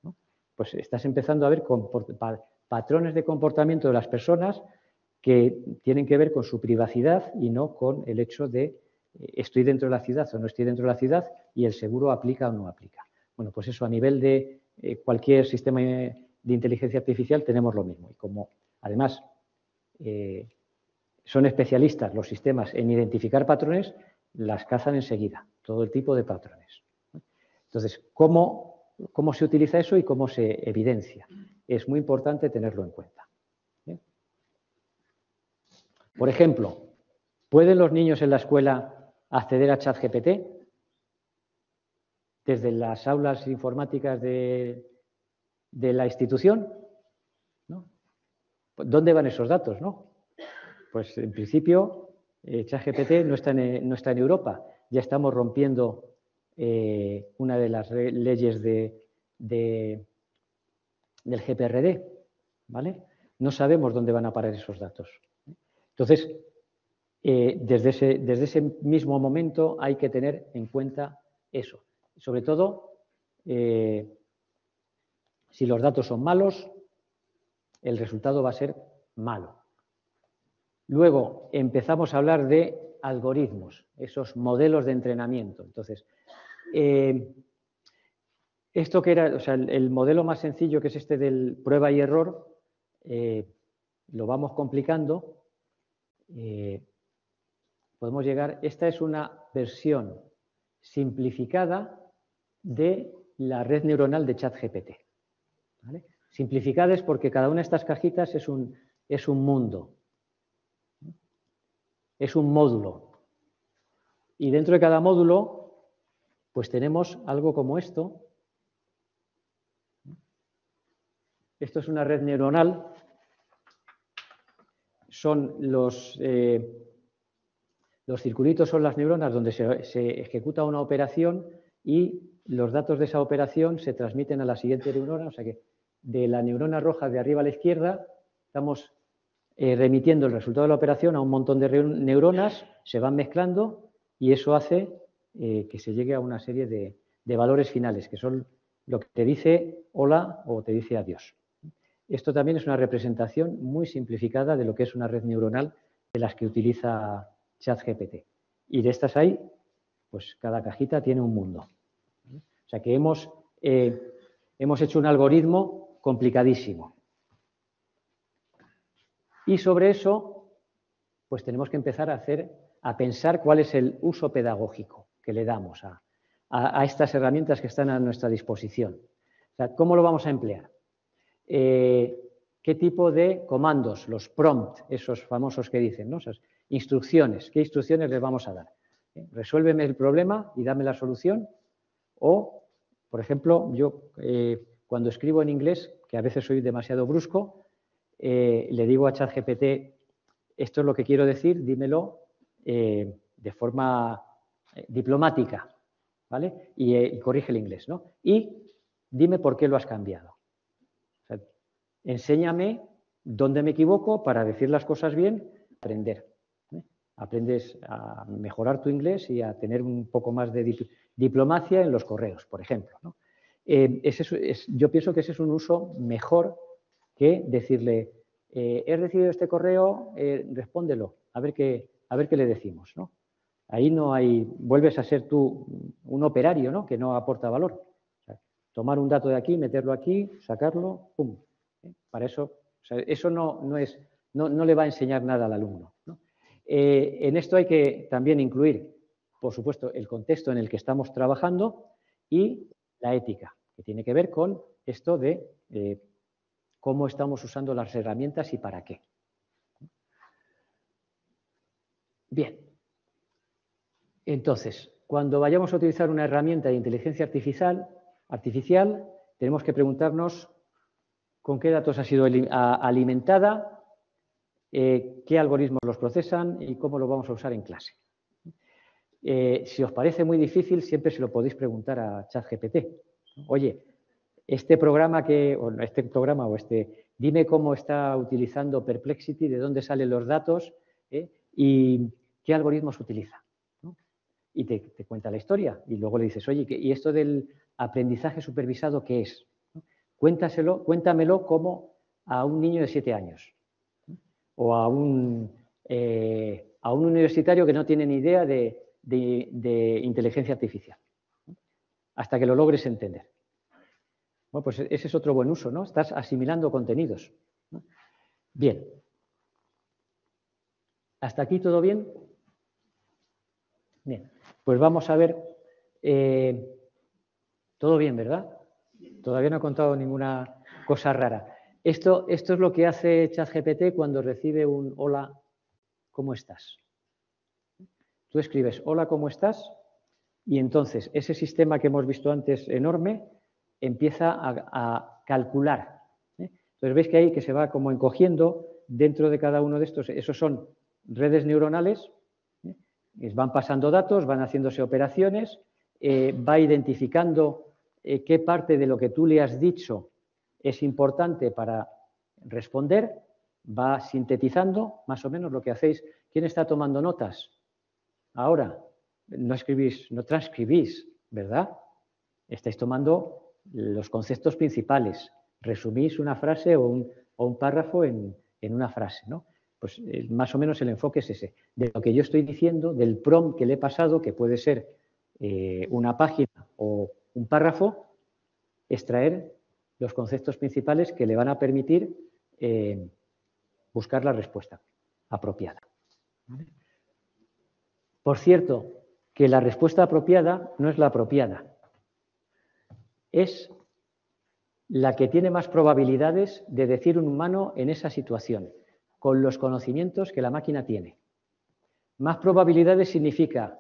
¿no? Pues estás empezando a ver patrones de comportamiento de las personas que tienen que ver con su privacidad y no con el hecho de estoy dentro de la ciudad o no estoy dentro de la ciudad y el seguro aplica o no aplica. Bueno, pues eso a nivel de cualquier sistema de inteligencia artificial tenemos lo mismo. Y como además son especialistas los sistemas en identificar patrones, las cazan enseguida, todo el tipo de patrones. Entonces, ¿cómo se utiliza eso y cómo se evidencia? Es muy importante tenerlo en cuenta. Por ejemplo, ¿pueden los niños en la escuela acceder a ChatGPT desde las aulas informáticas de la institución? ¿No? ¿Dónde van esos datos, no? Pues en principio ChatGPT no está en Europa. Ya estamos rompiendo una de las leyes del GPRD, ¿vale? No sabemos dónde van a parar esos datos. Entonces, desde ese mismo momento hay que tener en cuenta eso. Sobre todo, si los datos son malos, el resultado va a ser malo. Luego empezamos a hablar de algoritmos, esos modelos de entrenamiento. Entonces, esto que era, o sea, el modelo más sencillo, que es este del prueba y error, lo vamos complicando. Podemos llegar, esta es una versión simplificada de la red neuronal de ChatGPT, ¿vale? Simplificada es porque cada una de estas cajitas es un mundo, es un módulo. Y dentro de cada módulo, pues tenemos algo como esto. Esto es una red neuronal. Son los circulitos, son las neuronas donde se ejecuta una operación y los datos de esa operación se transmiten a la siguiente neurona. O sea que de la neurona roja de arriba a la izquierda estamos remitiendo el resultado de la operación a un montón de neuronas, se van mezclando y eso hace que se llegue a una serie de valores finales, que son lo que te dice hola o te dice adiós. Esto también es una representación muy simplificada de lo que es una red neuronal de las que utiliza ChatGPT. Y de estas hay, pues cada cajita tiene un mundo. O sea que hemos hecho un algoritmo complicadísimo. Y sobre eso, pues tenemos que empezar a pensar cuál es el uso pedagógico que le damos a estas herramientas que están a nuestra disposición. O sea, ¿cómo lo vamos a emplear? ¿Qué tipo de comandos, los prompts, esos famosos que dicen, ¿no? Esas instrucciones, ¿qué instrucciones les vamos a dar? Resuélveme el problema y dame la solución. O, por ejemplo, yo cuando escribo en inglés, que a veces soy demasiado brusco, le digo a ChatGPT, esto es lo que quiero decir, dímelo de forma diplomática, ¿vale? Y corrige el inglés, ¿no? Y dime por qué lo has cambiado. O sea, enséñame dónde me equivoco para decir las cosas bien, aprender. Aprendes a mejorar tu inglés y a tener un poco más de diplomacia en los correos, por ejemplo, ¿no? Yo pienso que ese es un uso mejor que decirle, he recibido este correo, respóndelo, a ver qué le decimos, ¿no? Ahí no hay, vuelves a ser tú un operario, ¿no? Que no aporta valor. O sea, tomar un dato de aquí, meterlo aquí, sacarlo, ¡pum! Para eso, o sea, eso no le va a enseñar nada al alumno, ¿no? En esto hay que también incluir, por supuesto, el contexto en el que estamos trabajando y la ética, que tiene que ver con esto de cómo estamos usando las herramientas y para qué. Bien. Entonces, cuando vayamos a utilizar una herramienta de inteligencia artificial, tenemos que preguntarnos con qué datos ha sido alimentada, qué algoritmos los procesan y cómo lo vamos a usar en clase. Si os parece muy difícil, siempre se lo podéis preguntar a ChatGPT. Oye, dime cómo está utilizando Perplexity, de dónde salen los datos y qué algoritmos utiliza. Y te cuenta la historia y luego le dices, oye, ¿y esto del aprendizaje supervisado qué es? Cuéntamelo como a un niño de 7 años o a un universitario que no tiene ni idea de inteligencia artificial, hasta que lo logres entender. Bueno, pues ese es otro buen uso, ¿no? Estás asimilando contenidos, ¿no? Bien. ¿Hasta aquí todo bien? Bien. Pues vamos a ver, todo bien, ¿verdad? Todavía no he contado ninguna cosa rara. Esto es lo que hace ChatGPT cuando recibe un hola, ¿cómo estás? Tú escribes hola, ¿cómo estás? Y entonces ese sistema que hemos visto antes enorme empieza a calcular. Entonces veis que ahí que se va como encogiendo dentro de cada uno de estos. Esos son redes neuronales. Van pasando datos, van haciéndose operaciones, va identificando qué parte de lo que tú le has dicho es importante para responder, va sintetizando más o menos lo que hacéis. ¿Quién está tomando notas? Ahora, no escribís, no transcribís, ¿verdad? Estáis tomando los conceptos principales, resumís una frase o un párrafo en una frase, ¿no? Pues más o menos el enfoque es ese, de lo que yo estoy diciendo, del prompt que le he pasado, que puede ser una página o un párrafo, extraer los conceptos principales que le van a permitir buscar la respuesta apropiada. ¿Vale? Por cierto, que la respuesta apropiada no es la apropiada, es la que tiene más probabilidades de decir un humano en esa situación, con los conocimientos que la máquina tiene. Más probabilidades significa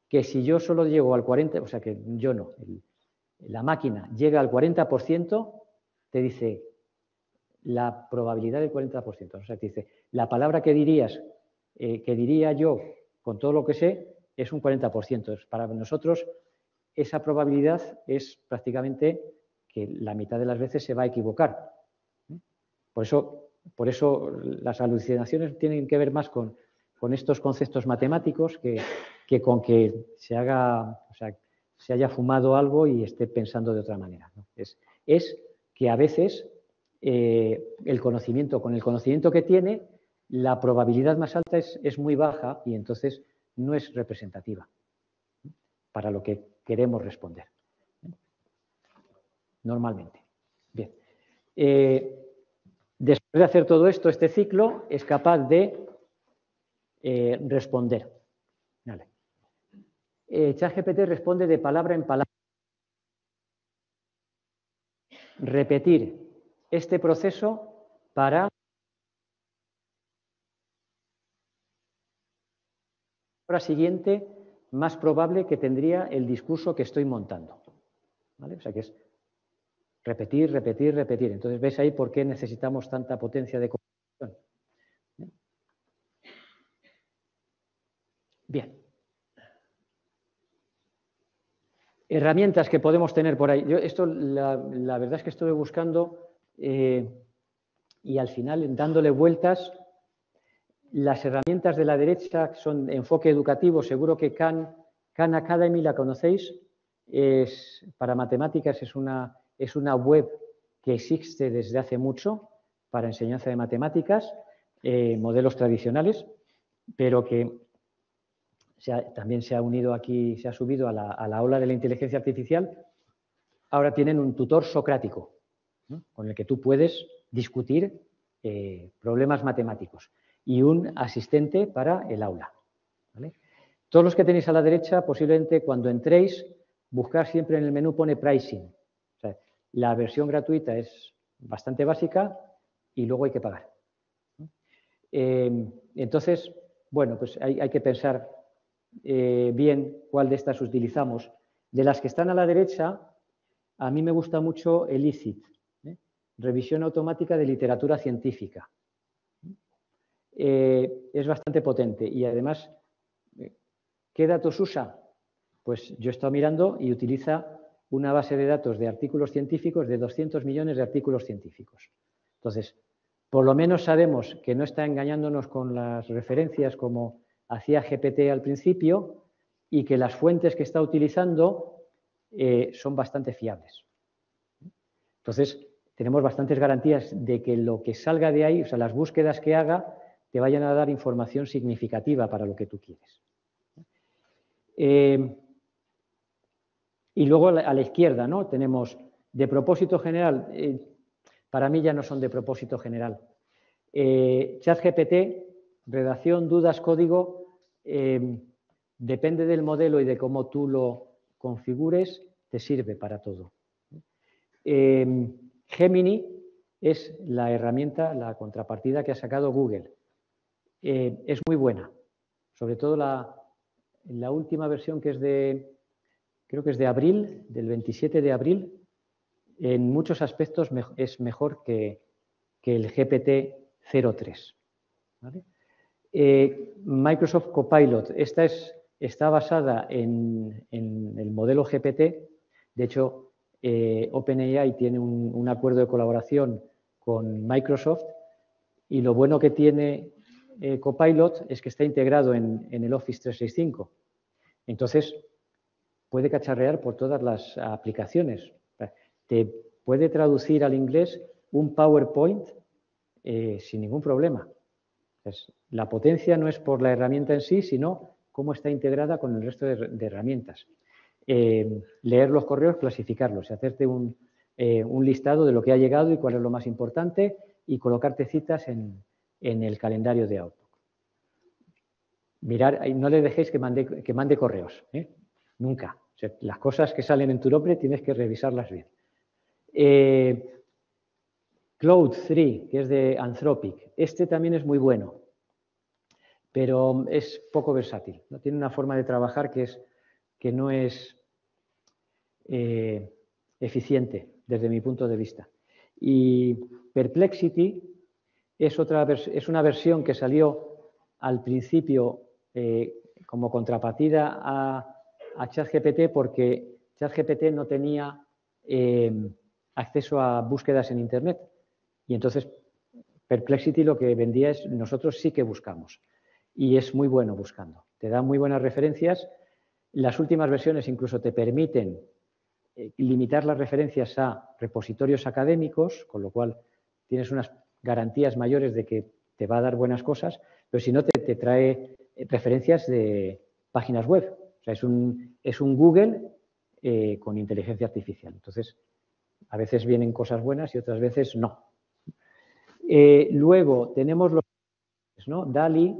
que si yo solo llego al 40%, o sea que yo no, la máquina llega al 40%, te dice la probabilidad del 40%. O sea, te dice, la palabra que diría yo con todo lo que sé es un 40%. Para nosotros esa probabilidad es prácticamente que la mitad de las veces se va a equivocar. Por eso las alucinaciones tienen que ver más con estos conceptos matemáticos que con que se haya fumado algo y esté pensando de otra manera, ¿no? Es que a veces con el conocimiento que tiene, la probabilidad más alta es muy baja y entonces no es representativa para lo que queremos responder. Normalmente. Bien. Después de hacer todo esto, este ciclo es capaz de responder. Vale. ChatGPT responde de palabra en palabra. Repetir este proceso para la siguiente más probable que tendría el discurso que estoy montando. ¿Vale? O sea que es repetir, repetir, repetir. Entonces, ¿ves ahí por qué necesitamos tanta potencia de comunicación? Bien. Herramientas que podemos tener por ahí. Yo la verdad es que estuve buscando y al final, dándole vueltas, las herramientas de la derecha son enfoque educativo. Seguro que Khan Academy la conocéis. Para matemáticas es una web que existe desde hace mucho para enseñanza de matemáticas, modelos tradicionales, pero que también se ha unido aquí, se ha subido a la ola de la inteligencia artificial. Ahora tienen un tutor socrático, ¿no?, con el que tú puedes discutir problemas matemáticos, y un asistente para el aula, ¿vale? Todos los que tenéis a la derecha, posiblemente cuando entréis, buscar siempre en el menú pone pricing. O sea, la versión gratuita es bastante básica y luego hay que pagar. Entonces, bueno, pues hay que pensar bien cuál de estas utilizamos. De las que están a la derecha, a mí me gusta mucho el ICIT, Revisión Automática de Literatura Científica. Es bastante potente y además, ¿qué datos usa? Pues yo he estado mirando y utiliza una base de datos de artículos científicos de 200 millones de artículos científicos. Entonces, por lo menos sabemos que no está engañándonos con las referencias como hacía GPT al principio y que las fuentes que está utilizando son bastante fiables. Entonces, tenemos bastantes garantías de que lo que salga de ahí, o sea, las búsquedas que haga, te vayan a dar información significativa para lo que tú quieres. Y luego a la izquierda, ¿no?, tenemos de propósito general. Para mí ya no son de propósito general. ChatGPT, redacción, dudas, código, depende del modelo y de cómo tú lo configures, te sirve para todo. Gemini es la herramienta, la contrapartida que ha sacado Google. Es muy buena, sobre todo la última versión, que es creo que es de abril, del 27 de abril, en muchos aspectos es mejor que el GPT-03. ¿Vale? Microsoft Copilot, está basada en el modelo GPT. De hecho, OpenAI tiene un acuerdo de colaboración con Microsoft, y lo bueno que tiene Copilot es que está integrado en el Office 365. Entonces, puede cacharrear por todas las aplicaciones. Te puede traducir al inglés un PowerPoint sin ningún problema. Entonces, la potencia no es por la herramienta en sí, sino cómo está integrada con el resto de herramientas. Leer los correos, clasificarlos, hacerte un listado de lo que ha llegado y cuál es lo más importante, y colocarte citas en el calendario de Outlook. Mirar, no le dejéis que mande correos, nunca. O sea, las cosas que salen en tu nombre tienes que revisarlas bien. Claude 3, que es de Anthropic, este también es muy bueno, pero es poco versátil, ¿no? Tiene una forma de trabajar que no es eficiente desde mi punto de vista. Y Perplexity es una versión que salió al principio como contrapartida a ChatGPT, porque ChatGPT no tenía acceso a búsquedas en Internet. Y entonces Perplexity lo que vendía es: nosotros sí que buscamos. Y es muy bueno buscando. Te da muy buenas referencias. Las últimas versiones incluso te permiten limitar las referencias a repositorios académicos, con lo cual tienes unas garantías mayores de que te va a dar buenas cosas, pero si no te trae referencias de páginas web. O sea, es un Google con inteligencia artificial. Entonces, a veces vienen cosas buenas y otras veces no. Luego tenemos los, ¿no?, DALL-E,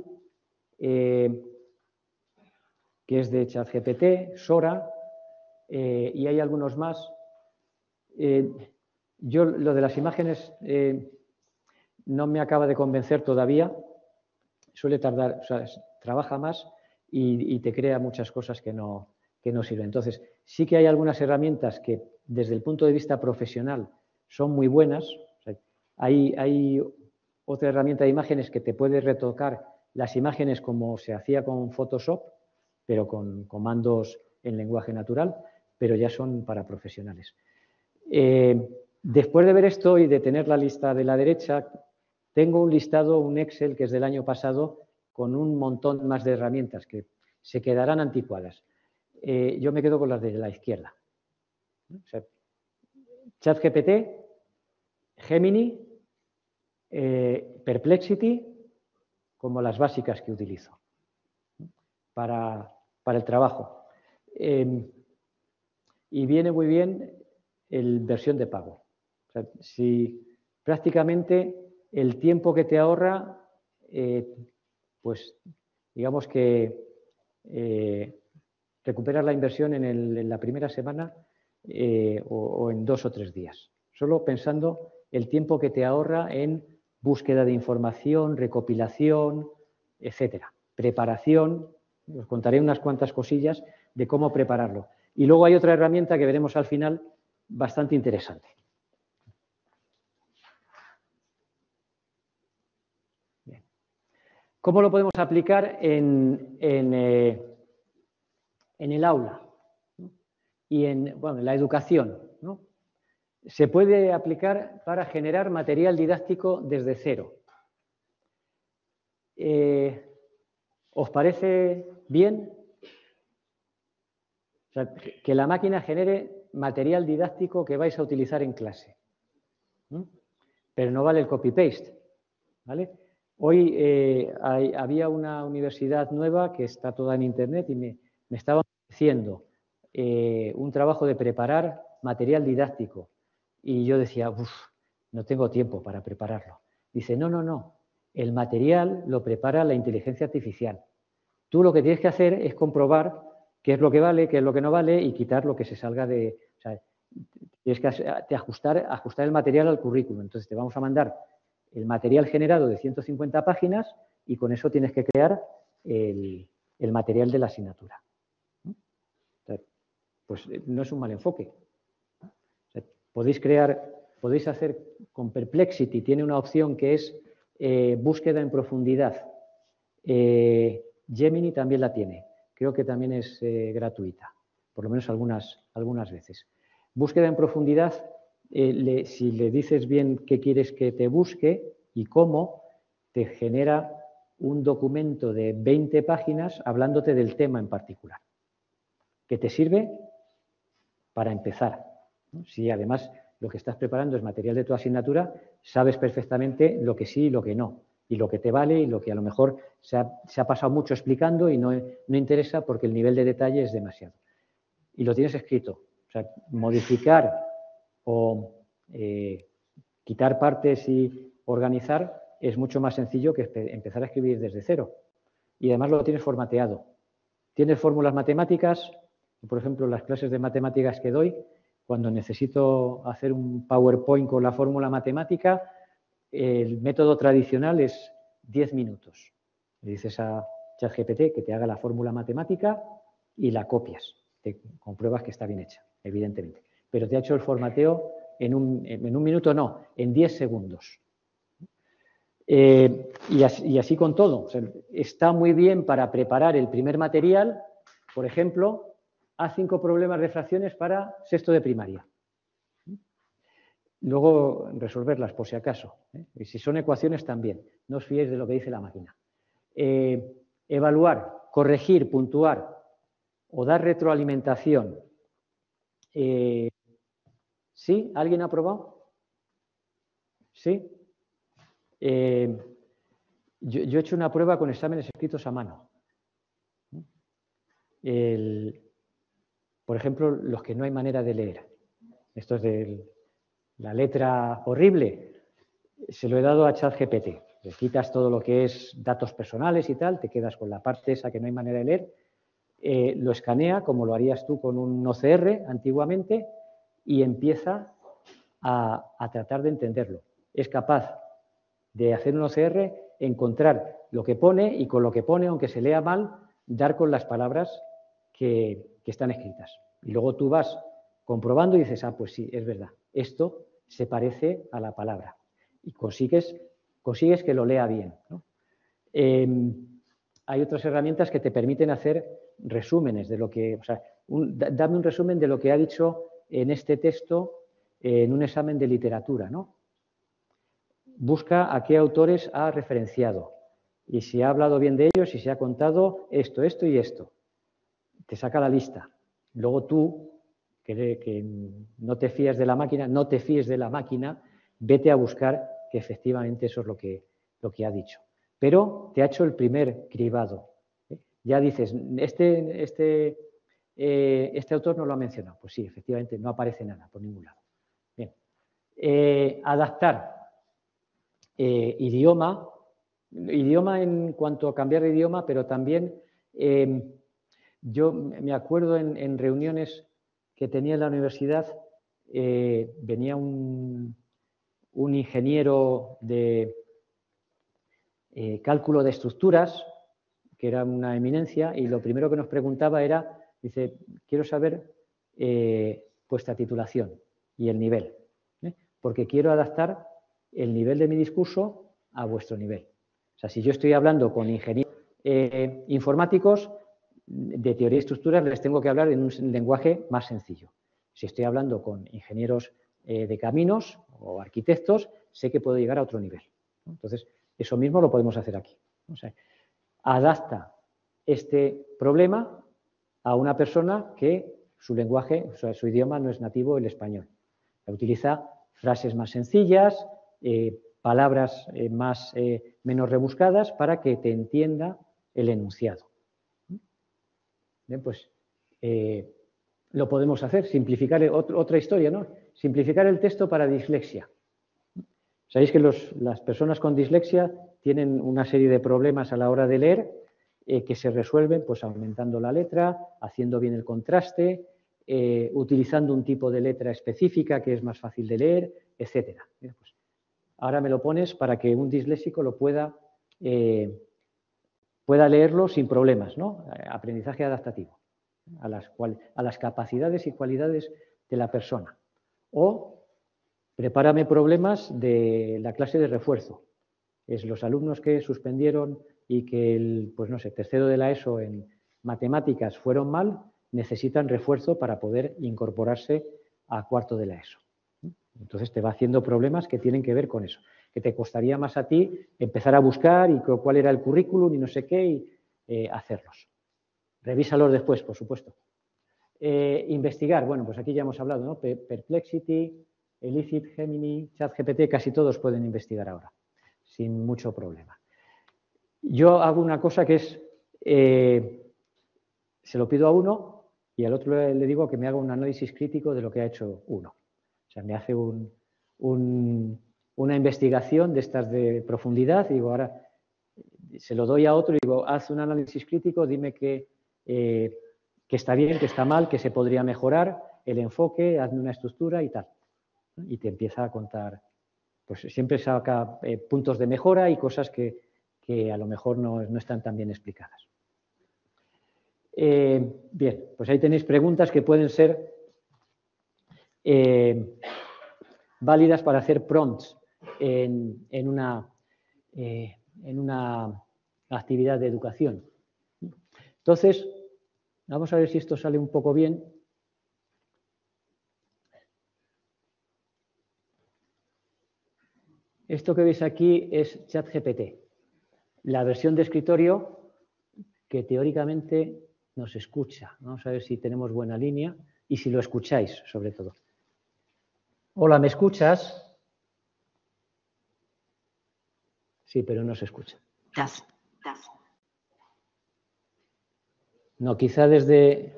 que es de ChatGPT, Sora, y hay algunos más. Yo lo de las imágenes no me acaba de convencer todavía. Suele tardar, o sea, trabaja más y te crea muchas cosas que no sirven. Entonces, sí que hay algunas herramientas que desde el punto de vista profesional son muy buenas. O sea, hay otra herramienta de imágenes que te puede retocar las imágenes como se hacía con Photoshop, pero con comandos en lenguaje natural, pero ya son para profesionales. Después de ver esto y de tener la lista de la derecha, tengo un listado, un Excel que es del año pasado, con un montón más de herramientas que se quedarán anticuadas. Yo me quedo con las de la izquierda. O sea, ChatGPT, Gemini, Perplexity como las básicas que utilizo para el trabajo. Y viene muy bien el versión de pago. O sea, si prácticamente el tiempo que te ahorra, pues digamos que recuperas la inversión en la primera semana o en 2 o 3 días. Solo pensando el tiempo que te ahorra en búsqueda de información, recopilación, etcétera. Preparación, os contaré unas cuantas cosillas de cómo prepararlo. Y luego hay otra herramienta que veremos al final bastante interesante. Bien. ¿Cómo lo podemos aplicar en el aula y en la educación, ¿no? Se puede aplicar para generar material didáctico desde cero. ¿Os parece bien? O sea, que la máquina genere material didáctico que vais a utilizar en clase. Pero no vale el copy-paste, ¿vale? Hoy había una universidad nueva que está toda en Internet y me estaba ofreciendo un trabajo de preparar material didáctico. Y yo decía, no tengo tiempo para prepararlo. Dice, no, el material lo prepara la inteligencia artificial. Tú lo que tienes que hacer es comprobar qué es lo que vale, qué es lo que no vale y quitar lo que se salga de... O sea, tienes que ajustar el material al currículum. Entonces te vamos a mandar el material generado de 150 páginas y con eso tienes que crear el material de la asignatura. Pues no es un mal enfoque. O sea, podéis hacer con Perplexity, tiene una opción que es búsqueda en profundidad. Gemini también la tiene. Creo que también es gratuita, por lo menos algunas veces. Búsqueda en profundidad, si le dices bien qué quieres que te busque y cómo, te genera un documento de 20 páginas hablándote del tema en particular, que te sirve para empezar, ¿no? Si además lo que estás preparando es material de tu asignatura, sabes perfectamente lo que sí y lo que no, y lo que te vale y lo que a lo mejor se ha pasado mucho explicando y no interesa porque el nivel de detalle es demasiado. Y lo tienes escrito. O sea, modificar o quitar partes y organizar es mucho más sencillo que empezar a escribir desde cero. Y además lo tienes formateado. Tienes fórmulas matemáticas. Por ejemplo, las clases de matemáticas que doy, cuando necesito hacer un PowerPoint con la fórmula matemática, el método tradicional es 10 minutos. Le dices a ChatGPT que te haga la fórmula matemática y la copias. Te compruebas que está bien hecha, evidentemente. Pero te ha hecho el formateo en un minuto, no, en 10 segundos. Y así con todo. O sea, está muy bien para preparar el primer material, por ejemplo, haz 5 problemas de fracciones para sexto de primaria. Luego resolverlas por si acaso. Y si son ecuaciones también. No os fiéis de lo que dice la máquina. Evaluar, corregir, puntuar o dar retroalimentación. ¿Sí? ¿Alguien ha probado? ¿Sí? Yo he hecho una prueba con exámenes escritos a mano. Por ejemplo, los que no hay manera de leer. Esto es de la letra horrible. Se lo he dado a ChatGPT. Le quitas todo lo que es datos personales y tal, te quedas con la parte esa que no hay manera de leer. Lo escanea, como lo harías tú con un OCR antiguamente, y empieza a tratar de entenderlo. Es capaz de hacer un OCR, encontrar lo que pone y con lo que pone, aunque se lea mal, dar con las palabras que están escritas. Y luego tú vas comprobando y dices, pues sí, es verdad, esto se parece a la palabra. Y consigues que lo lea bien, ¿no? Hay otras herramientas que te permiten hacer resúmenes de lo que... O sea, dame un resumen de lo que ha dicho en este texto en un examen de literatura, ¿no? Busca a qué autores ha referenciado y si ha hablado bien de ellos y si ha contado esto, esto y esto. Te saca la lista. Luego tú, que no te fías de la máquina, vete a buscar que efectivamente eso es lo que ha dicho. Pero te ha hecho el primer cribado. Ya dices, este autor no lo ha mencionado. Pues sí, efectivamente, no aparece nada por ningún lado. Bien. Adaptar idioma en cuanto a cambiar de idioma, pero también yo me acuerdo en reuniones que tenía en la universidad, venía un ingeniero de cálculo de estructuras, que era una eminencia, y lo primero que nos preguntaba era, dice, quiero saber vuestra titulación y el nivel, porque quiero adaptar el nivel de mi discurso a vuestro nivel. O sea, si yo estoy hablando con ingenieros informáticos de teoría y estructuras, les tengo que hablar en un lenguaje más sencillo. Si estoy hablando con ingenieros de caminos o arquitectos, sé que puedo llegar a otro nivel. Entonces, eso mismo lo podemos hacer aquí. O sea, adapta este problema a una persona que su lenguaje, o sea, su idioma no es nativo el español. Utiliza frases más sencillas, palabras menos rebuscadas para que te entienda el enunciado. Bien, pues lo podemos hacer, simplificar otra historia, ¿no? Simplificar el texto para dislexia. Sabéis que las personas con dislexia tienen una serie de problemas a la hora de leer que se resuelven pues aumentando la letra, haciendo bien el contraste, utilizando un tipo de letra específica que es más fácil de leer, etc. Pues ahora me lo pones para que un disléxico lo pueda leerlo sin problemas, ¿no? Aprendizaje adaptativo a las capacidades y cualidades de la persona. O prepárame problemas de la clase de refuerzo. Es los alumnos que suspendieron y que pues no sé, tercero de la ESO en matemáticas fueron mal, necesitan refuerzo para poder incorporarse a cuarto de la ESO. Entonces te va haciendo problemas que tienen que ver con eso, que te costaría más a ti empezar a buscar y cuál era el currículum y no sé qué y hacerlos. Revísalos después, por supuesto. Investigar, bueno, pues aquí ya hemos hablado, ¿no? Perplexity, Elicit, Gemini, ChatGPT, casi todos pueden investigar ahora, sin mucho problema. Yo hago una cosa que es, se lo pido a uno y al otro le digo que me haga un análisis crítico de lo que ha hecho uno. O sea, me hace una investigación de estas de profundidad y digo, ahora se lo doy a otro y digo, haz un análisis crítico, dime que está bien, que está mal, que se podría mejorar, el enfoque, hazme una estructura y tal. Y te empieza a contar, pues siempre saca puntos de mejora y cosas que a lo mejor no están tan bien explicadas. Bien, pues ahí tenéis preguntas que pueden ser válidas para hacer prompts en una actividad de educación. Entonces, vamos a ver si esto sale un poco bien. Esto que veis aquí es ChatGPT, la versión de escritorio que teóricamente nos escucha. Vamos a ver si tenemos buena línea y si lo escucháis, sobre todo. Hola, ¿me escuchas? Sí, pero no se escucha. No, quizá desde...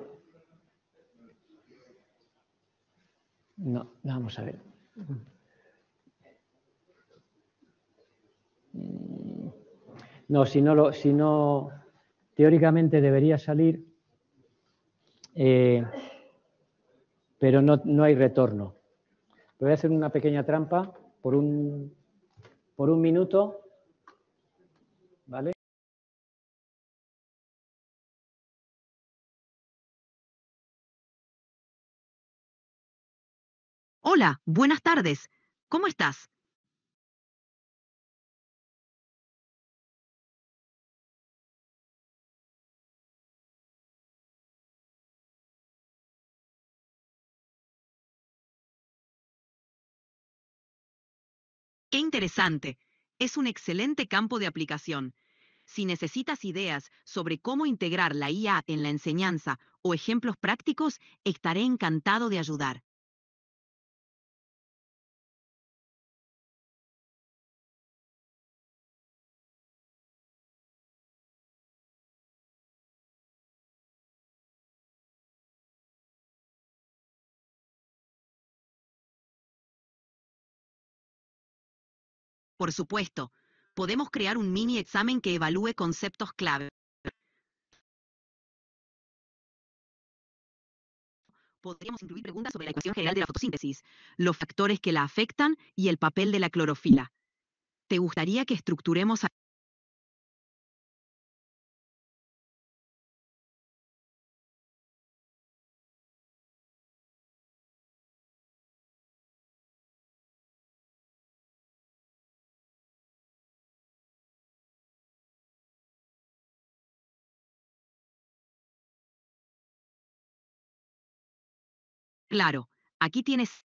No, vamos a ver. No, si no, teóricamente debería salir, pero no hay retorno. Voy a hacer una pequeña trampa por un minuto, ¿vale? Hola, buenas tardes. ¿Cómo estás? Qué interesante. Es un excelente campo de aplicación. Si necesitas ideas sobre cómo integrar la IA en la enseñanza o ejemplos prácticos, estaré encantado de ayudar. Por supuesto, podemos crear un mini examen que evalúe conceptos clave. Podríamos incluir preguntas sobre la ecuación general de la fotosíntesis, los factores que la afectan y el papel de la clorofila. ¿Te gustaría que estructuremos Claro, aquí tienes...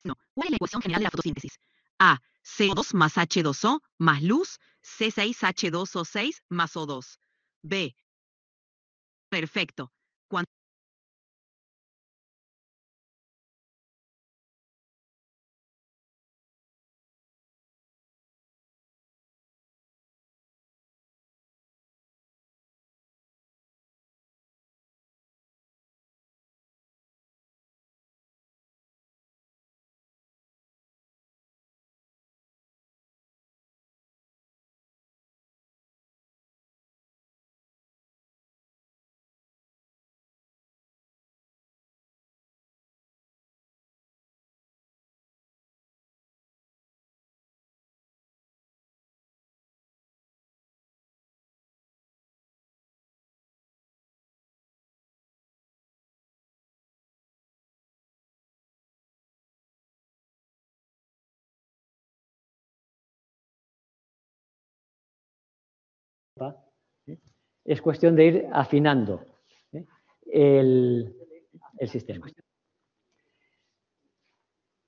No, ¿cuál es la ecuación general de la fotosíntesis? A, CO2 más H2O más luz, C6H2O6 más O2. B. Perfecto. Cuando ¿eh? Es cuestión de ir afinando, ¿eh? el sistema.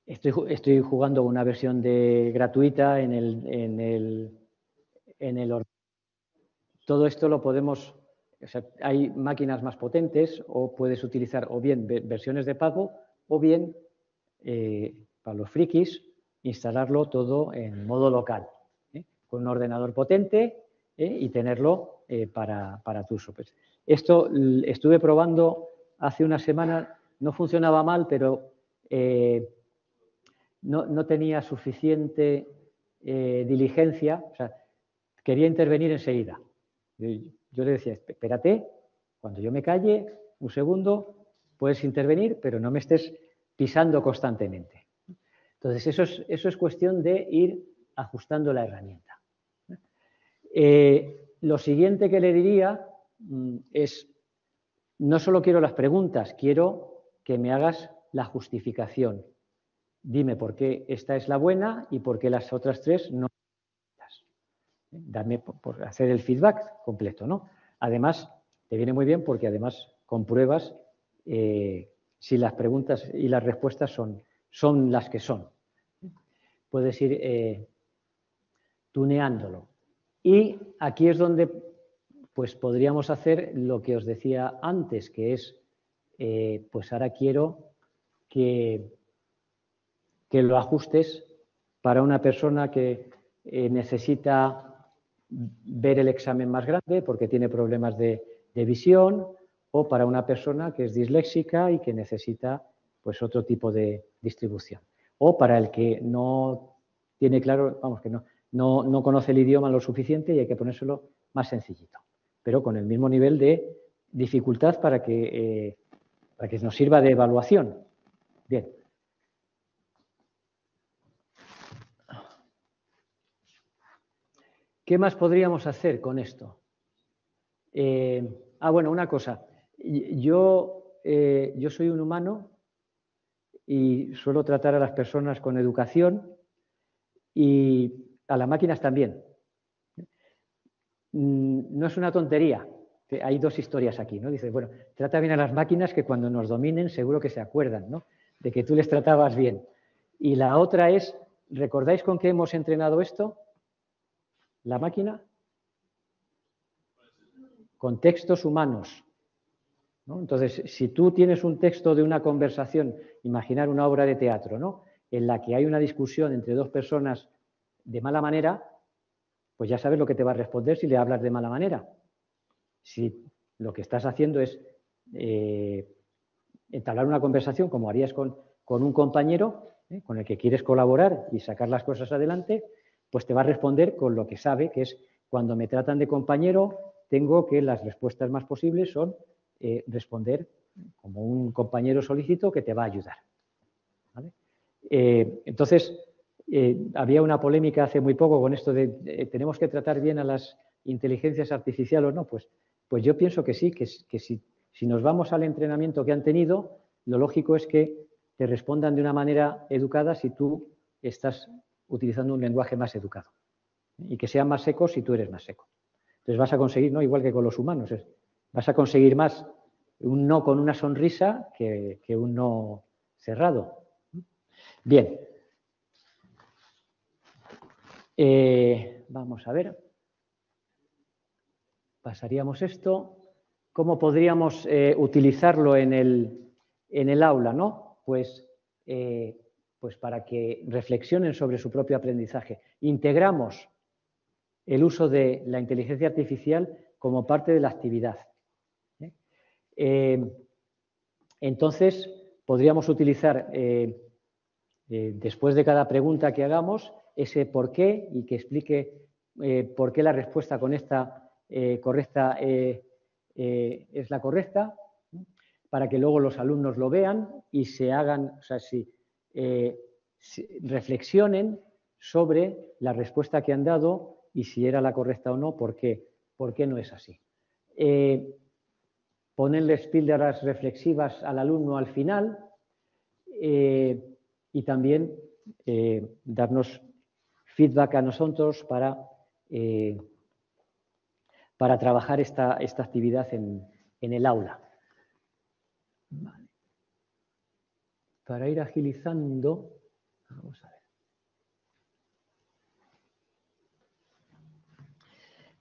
Estoy jugando una versión gratuita en el ordenador. Todo esto lo podemos, o sea, hay máquinas más potentes o puedes utilizar o bien versiones de pago o bien, para los frikis, instalarlo todo en modo local, con un ordenador potente, y tenerlo para tu uso. Pues esto estuve probando hace una semana, no funcionaba mal, pero no tenía suficiente diligencia, o sea, quería intervenir enseguida. Yo le decía, espérate, cuando yo me calle, un segundo, puedes intervenir, pero no me estés pisando constantemente. Entonces, eso es cuestión de ir ajustando la herramienta. Lo siguiente que le diría es, no solo quiero las preguntas, quiero que me hagas la justificación. Dime por qué esta es la buena y por qué las otras tres no. Dame por hacer el feedback completo, ¿no? Además, te viene muy bien porque además compruebas si las preguntas y las respuestas son las que son. Puedes ir tuneándolo. Y aquí es donde pues podríamos hacer lo que os decía antes, que es, pues ahora quiero que lo ajustes para una persona que necesita ver el examen más grande porque tiene problemas de visión, o para una persona que es disléxica y que necesita pues otro tipo de distribución. O para el que no tiene claro, vamos, que no conoce el idioma lo suficiente y hay que ponérselo más sencillito, pero con el mismo nivel de dificultad para que nos sirva de evaluación. Bien. ¿Qué más podríamos hacer con esto? Bueno, una cosa. Yo soy un humano y suelo tratar a las personas con educación y a las máquinas también. No es una tontería. Hay dos historias aquí, ¿no? Dices, bueno, trata bien a las máquinas que cuando nos dominen seguro que se acuerdan, ¿no? De que tú les tratabas bien. Y la otra es, ¿recordáis con qué hemos entrenado esto? ¿La máquina? Con textos humanos, ¿no? Entonces, si tú tienes un texto de una conversación, imaginar una obra de teatro, ¿no?, en la que hay una discusión entre dos personas de mala manera, pues ya sabes lo que te va a responder si le hablas de mala manera. Si lo que estás haciendo es entablar una conversación como harías con un compañero con el que quieres colaborar y sacar las cosas adelante, pues te va a responder con lo que sabe, que es cuando me tratan de compañero, tengo que las respuestas más posibles son responder como un compañero solícito que te va a ayudar. ¿Vale? Entonces, había una polémica hace muy poco con esto de ¿tenemos que tratar bien a las inteligencias artificiales o no? Pues yo pienso que sí, que si nos vamos al entrenamiento que han tenido, lo lógico es que te respondan de una manera educada si tú estás utilizando un lenguaje más educado y que sean más secos si tú eres más seco. Entonces vas a conseguir, ¿no? Igual que con los humanos, vas a conseguir más un no con una sonrisa que un no cerrado. Bien. Vamos a ver. Pasaríamos esto. ¿Cómo podríamos utilizarlo en el aula, ¿no? Pues para que reflexionen sobre su propio aprendizaje. Integramos el uso de la inteligencia artificial como parte de la actividad. Entonces, podríamos utilizar, después de cada pregunta que hagamos, ese por qué y que explique por qué la respuesta con esta correcta es la correcta, para que luego los alumnos lo vean y se hagan, o sea, reflexionen sobre la respuesta que han dado y si era la correcta o no, por qué no es así. Ponerles píldoras reflexivas al alumno al final y también darnos feedback a nosotros para trabajar esta actividad en el aula. Vale. Para ir agilizando, vamos a ver.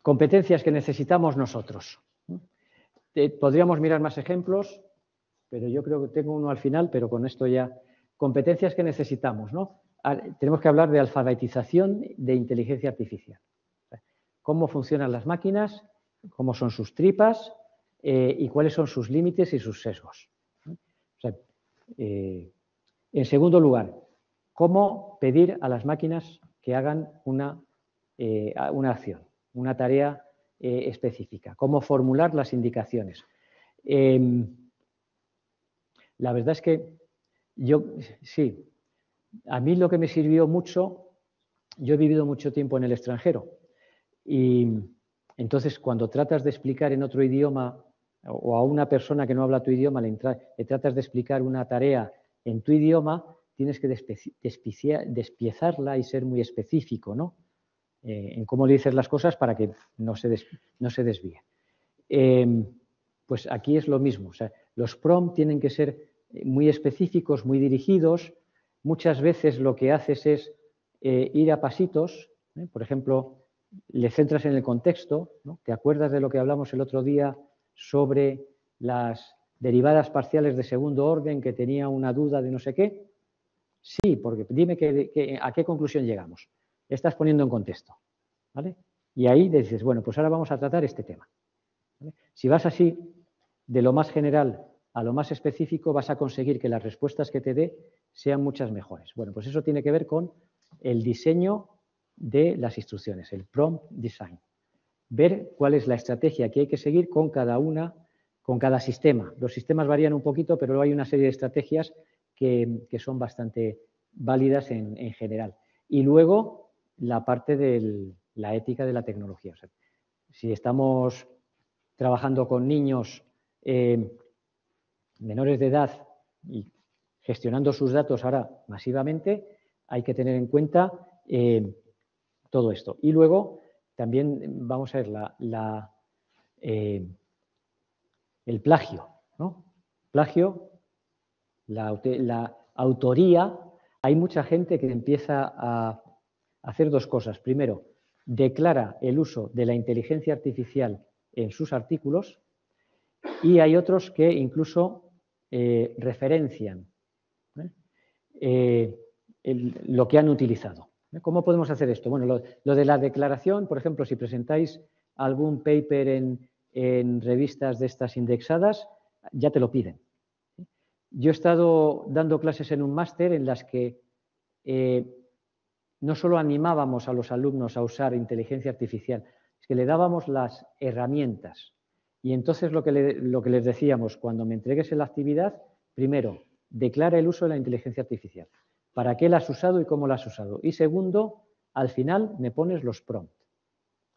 Competencias que necesitamos nosotros. Podríamos mirar más ejemplos, pero yo creo que tengo uno al final, pero con esto ya. Competencias que necesitamos, ¿no? Tenemos que hablar de alfabetización de inteligencia artificial. Cómo funcionan las máquinas, cómo son sus tripas y cuáles son sus límites y sus sesgos. O sea, en segundo lugar, cómo pedir a las máquinas que hagan una acción, una tarea específica, cómo formular las indicaciones. La verdad es que sí, a mí lo que me sirvió mucho, yo he vivido mucho tiempo en el extranjero y entonces cuando tratas de explicar en otro idioma o a una persona que no habla tu idioma le tratas de explicar una tarea en tu idioma, tienes que despiezarla y ser muy específico, ¿no? En cómo le dices las cosas para que no se desvíe. Pues aquí es lo mismo. O sea, los prompts tienen que ser muy específicos, muy dirigidos. Muchas veces lo que haces es ir a pasitos. Por ejemplo, le centras en el contexto, ¿no? ¿Te acuerdas de lo que hablamos el otro día sobre las derivadas parciales de segundo orden, que tenía una duda de no sé qué? Sí, porque dime a qué conclusión llegamos. Estás poniendo en contexto, ¿vale? Y ahí dices, bueno, pues ahora vamos a tratar este tema, ¿vale? Si vas así, de lo más general a lo más específico, vas a conseguir que las respuestas que te dé sean muchas mejores. Bueno, pues eso tiene que ver con el diseño de las instrucciones, el prompt design. Ver cuál es la estrategia que hay que seguir con cada sistema. Los sistemas varían un poquito, pero hay una serie de estrategias que son bastante válidas en general. Y luego la parte de la ética de la tecnología. O sea, si estamos trabajando con niños menores de edad y gestionando sus datos ahora masivamente, hay que tener en cuenta todo esto. Y luego también vamos a ver el plagio, ¿no? Plagio, la autoría. Hay mucha gente que empieza a hacer dos cosas. Primero, declara el uso de la inteligencia artificial en sus artículos y hay otros que incluso referencian lo que han utilizado. ¿Cómo podemos hacer esto? Bueno, lo de la declaración, por ejemplo, si presentáis algún paper en revistas de estas indexadas, ya te lo piden. Yo he estado dando clases en un máster en las que no solo animábamos a los alumnos a usar inteligencia artificial, es que le dábamos las herramientas. Y entonces lo que les decíamos, cuando me entregues en la actividad, primero, declara el uso de la inteligencia artificial. ¿Para qué la has usado y cómo la has usado? Y segundo, al final me pones los prompts,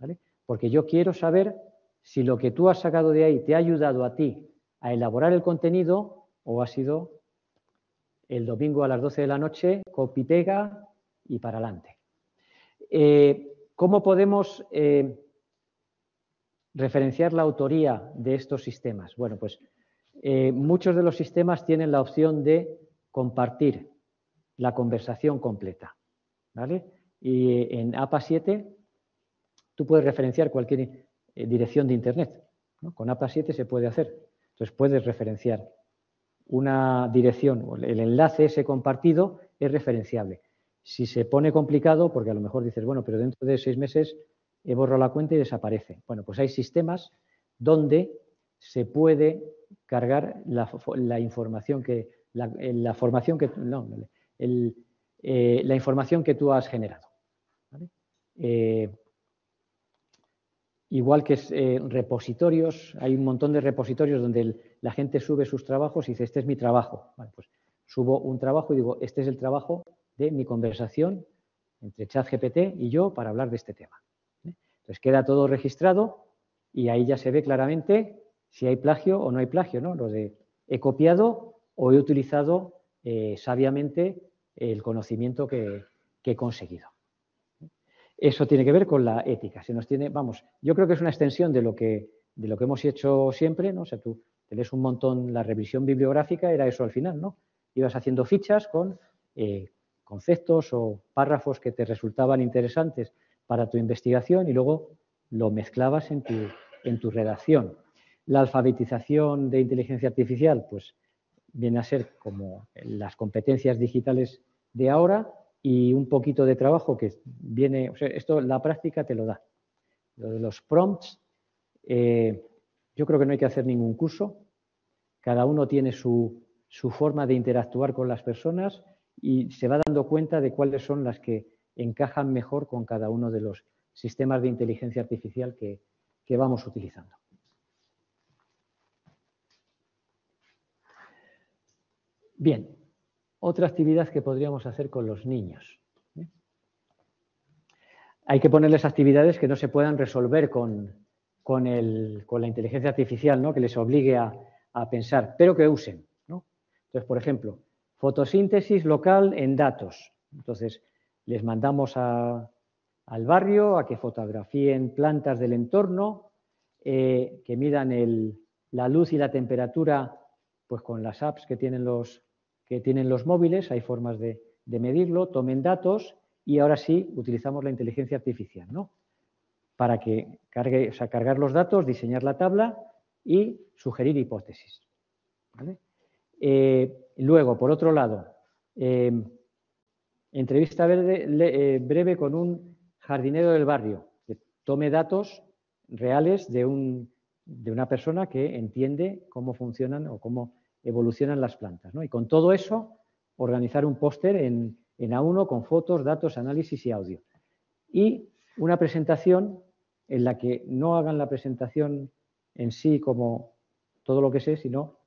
¿vale? Porque yo quiero saber si lo que tú has sacado de ahí te ha ayudado a ti a elaborar el contenido o ha sido el domingo a las 12 de la noche, copy-pega y para adelante. ¿Cómo podemos referenciar la autoría de estos sistemas? Bueno, pues muchos de los sistemas tienen la opción de compartir la conversación completa, ¿vale? Y en APA 7 tú puedes referenciar cualquier dirección de Internet, ¿no? Con APA 7 se puede hacer. Entonces puedes referenciar una dirección, o el enlace ese compartido es referenciable. Si se pone complicado, porque a lo mejor dices, bueno, pero dentro de 6 meses he borrado la cuenta y desaparece. Bueno, pues hay sistemas donde se puede cargar la información que la información que tú has generado, ¿vale? Igual que repositorios, hay un montón de repositorios donde la gente sube sus trabajos y dice, este es mi trabajo. Vale, pues subo un trabajo y digo, este es el trabajo de mi conversación entre ChatGPT y yo para hablar de este tema. Entonces queda todo registrado y ahí ya se ve claramente si hay plagio o no hay plagio, ¿no? Lo de he copiado o he utilizado sabiamente el conocimiento que he conseguido. Eso tiene que ver con la ética. Yo creo que es una extensión de lo que hemos hecho siempre, ¿no? O sea, tú te lees un montón, la revisión bibliográfica era eso al final, ¿no? Ibas haciendo fichas con conceptos o párrafos que te resultaban interesantes para tu investigación y luego lo mezclabas en tu redacción. La alfabetización de inteligencia artificial, pues viene a ser como las competencias digitales de ahora y un poquito de trabajo que viene, o sea, esto la práctica te lo da. Lo de los prompts, yo creo que no hay que hacer ningún curso, cada uno tiene su forma de interactuar con las personas y se va dando cuenta de cuáles son las que encajan mejor con cada uno de los sistemas de inteligencia artificial que vamos utilizando. Bien, otra actividad que podríamos hacer con los niños. Hay que ponerles actividades que no se puedan resolver con la inteligencia artificial, ¿no? Que les obligue a pensar, pero que usen, ¿no? Entonces, por ejemplo, fotosíntesis local en datos. Entonces, les mandamos al barrio a que fotografíen plantas del entorno, que midan la luz y la temperatura pues con las apps que tienen los móviles, hay formas de medirlo, tomen datos y ahora sí utilizamos la inteligencia artificial, ¿no? Para que cargar los datos, diseñar la tabla y sugerir hipótesis, ¿vale? Luego, por otro lado, entrevista breve con un jardinero del barrio, que tome datos reales de una persona que entiende cómo funcionan o cómo evolucionan las plantas, ¿no? Y con todo eso, organizar un póster en A1 con fotos, datos, análisis y audio. Y una presentación en la que no hagan la presentación en sí como todo lo que sé, sino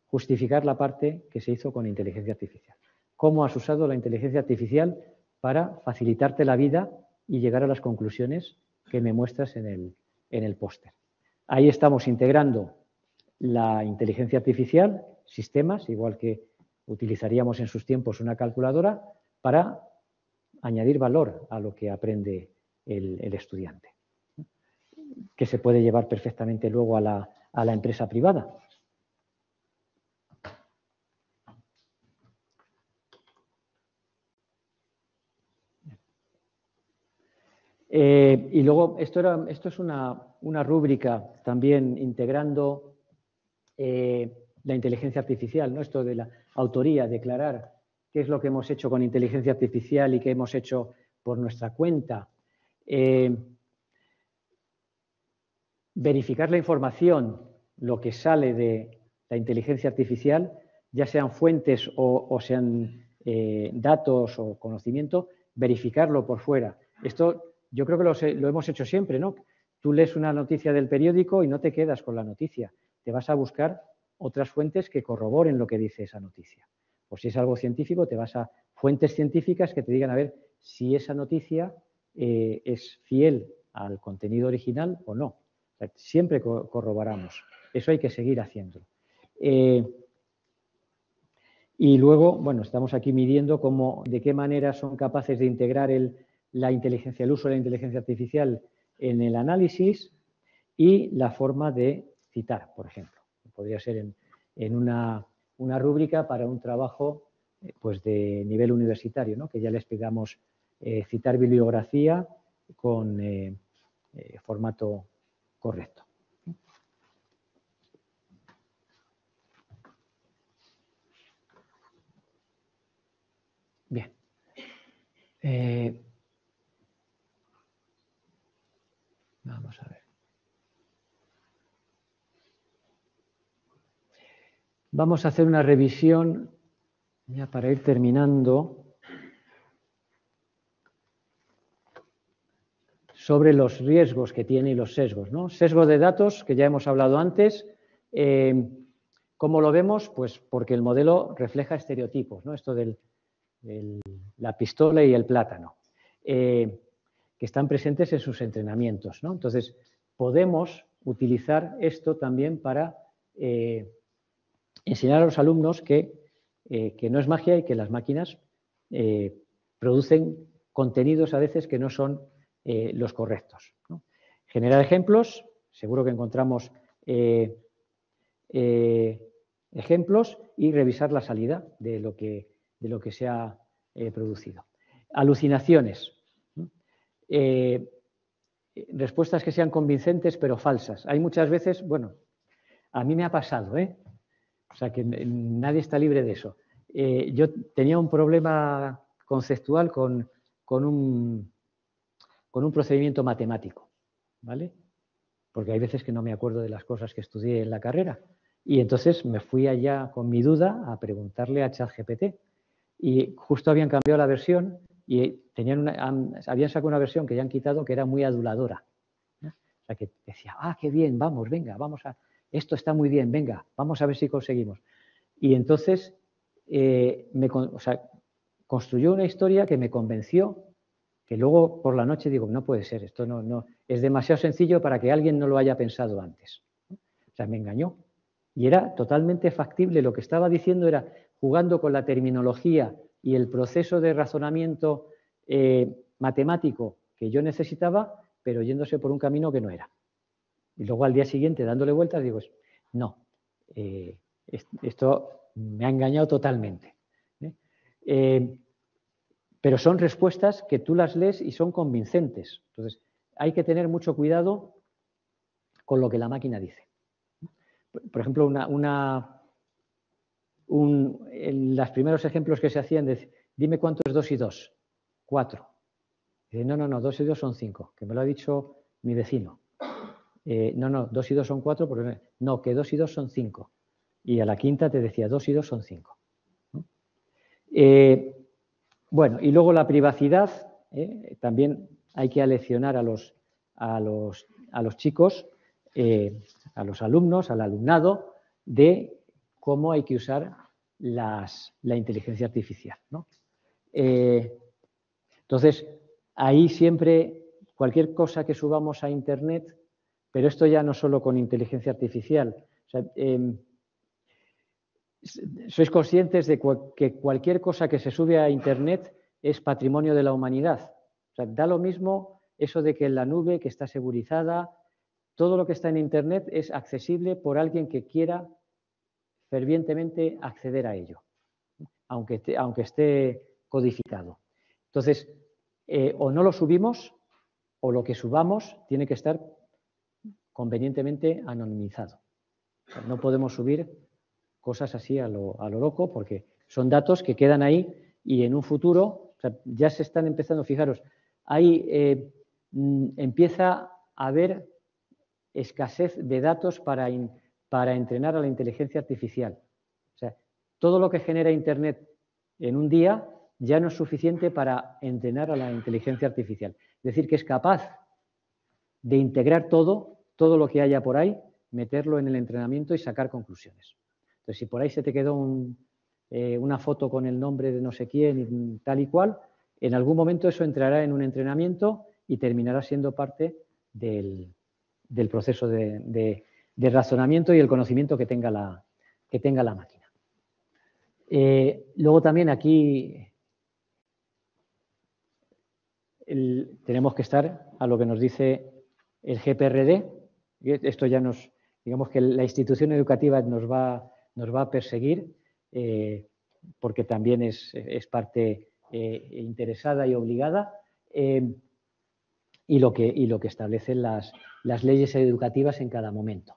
justificar la parte que se hizo con inteligencia artificial. Cómo has usado la inteligencia artificial para facilitarte la vida y llegar a las conclusiones que me muestras en el póster. Ahí estamos integrando la inteligencia artificial, sistemas, igual que utilizaríamos en sus tiempos una calculadora, para añadir valor a lo que aprende el estudiante, que se puede llevar perfectamente luego a la empresa privada. Y luego, esto es una rúbrica también integrando la inteligencia artificial, ¿no? Esto de la autoría, declarar qué es lo que hemos hecho con inteligencia artificial y qué hemos hecho por nuestra cuenta. Verificar la información, lo que sale de la inteligencia artificial, ya sean fuentes o sean datos o conocimiento, verificarlo por fuera. Esto yo creo que lo hemos hecho siempre, ¿no? Tú lees una noticia del periódico y no te quedas con la noticia, te vas a buscar otras fuentes que corroboren lo que dice esa noticia. O si es algo científico, te vas a fuentes científicas que te digan a ver si esa noticia es fiel al contenido original o no. O sea, siempre corroboramos. Eso hay que seguir haciéndolo. Y luego, bueno, estamos aquí midiendo de qué manera son capaces de integrar el uso de la inteligencia artificial en el análisis y la forma de citar, por ejemplo. Podría ser en una rúbrica para un trabajo pues de nivel universitario, ¿no? Que ya les pidamos citar bibliografía con formato correcto. Bien. Vamos a ver. Vamos a hacer una revisión, ya para ir terminando, sobre los riesgos que tiene y los sesgos, ¿no? Sesgo de datos, que ya hemos hablado antes. ¿Cómo lo vemos? Pues porque el modelo refleja estereotipos, ¿no? Esto de la pistola y el plátano, que están presentes en sus entrenamientos, ¿no? Entonces, podemos utilizar esto también para enseñar a los alumnos que no es magia y que las máquinas producen contenidos a veces que no son los correctos, ¿no? Generar ejemplos, seguro que encontramos ejemplos y revisar la salida de lo que se ha producido. Alucinaciones. Respuestas que sean convincentes pero falsas. Hay muchas veces, bueno, a mí me ha pasado, o sea que nadie está libre de eso. Yo tenía un problema conceptual con un procedimiento matemático, ¿vale? Porque hay veces que no me acuerdo de las cosas que estudié en la carrera. Y entonces me fui allá con mi duda a preguntarle a ChatGPT. Y justo habían cambiado la versión y habían sacado una versión que ya han quitado que era muy aduladora, ¿no? O sea, que decía, qué bien, vamos, venga, esto está muy bien, venga, vamos a ver si conseguimos. Y entonces construyó una historia que me convenció, que luego por la noche digo, no puede ser, esto no es demasiado sencillo para que alguien no lo haya pensado antes. O sea, me engañó. Y era totalmente factible. Lo que estaba diciendo era, jugando con la terminología y el proceso de razonamiento matemático que yo necesitaba, pero yéndose por un camino que no era. Y luego al día siguiente, dándole vueltas, digo, no, esto me ha engañado totalmente. Pero son respuestas que tú las lees y son convincentes. Entonces, hay que tener mucho cuidado con lo que la máquina dice. Por ejemplo, en los primeros ejemplos que se hacían, dime cuánto es 2 y 2. 4. Dice, no, 2 y 2 son 5, que me lo ha dicho mi vecino. No, 2 y 2 son 4, porque no, que 2 y 2 son 5. Y a la quinta te decía 2 y 2 son 5. ¿No? Bueno, y luego la privacidad, también hay que aleccionar a los chicos, a los alumnos, al alumnado, de cómo hay que usar la inteligencia artificial, ¿no? Entonces, ahí siempre, cualquier cosa que subamos a Internet, pero esto ya no solo con inteligencia artificial, o sea, sois conscientes de que cualquier cosa que se sube a Internet es patrimonio de la humanidad. O sea, da lo mismo eso de que en la nube, que está segurizada, todo lo que está en Internet es accesible por alguien que quiera fervientemente acceder a ello, aunque esté codificado. Entonces, o no lo subimos o lo que subamos tiene que estar convenientemente anonimizado. O sea, no podemos subir cosas así a lo loco porque son datos que quedan ahí y en un futuro, o sea, ya se están empezando, fijaros, ahí empieza a haber escasez de datos para entrenar a la inteligencia artificial. O sea, todo lo que genera Internet en un día ya no es suficiente para entrenar a la inteligencia artificial. Es decir, que es capaz de integrar todo lo que haya por ahí, meterlo en el entrenamiento y sacar conclusiones. Entonces, si por ahí se te quedó una foto con el nombre de no sé quién, tal y cual, en algún momento eso entrará en un entrenamiento y terminará siendo parte del proceso de razonamiento y el conocimiento que tenga la máquina. Luego también aquí tenemos que estar a lo que nos dice el GPRD. Esto ya digamos que la institución educativa nos va a perseguir porque también es parte interesada y obligada, y lo que establecen las leyes educativas en cada momento.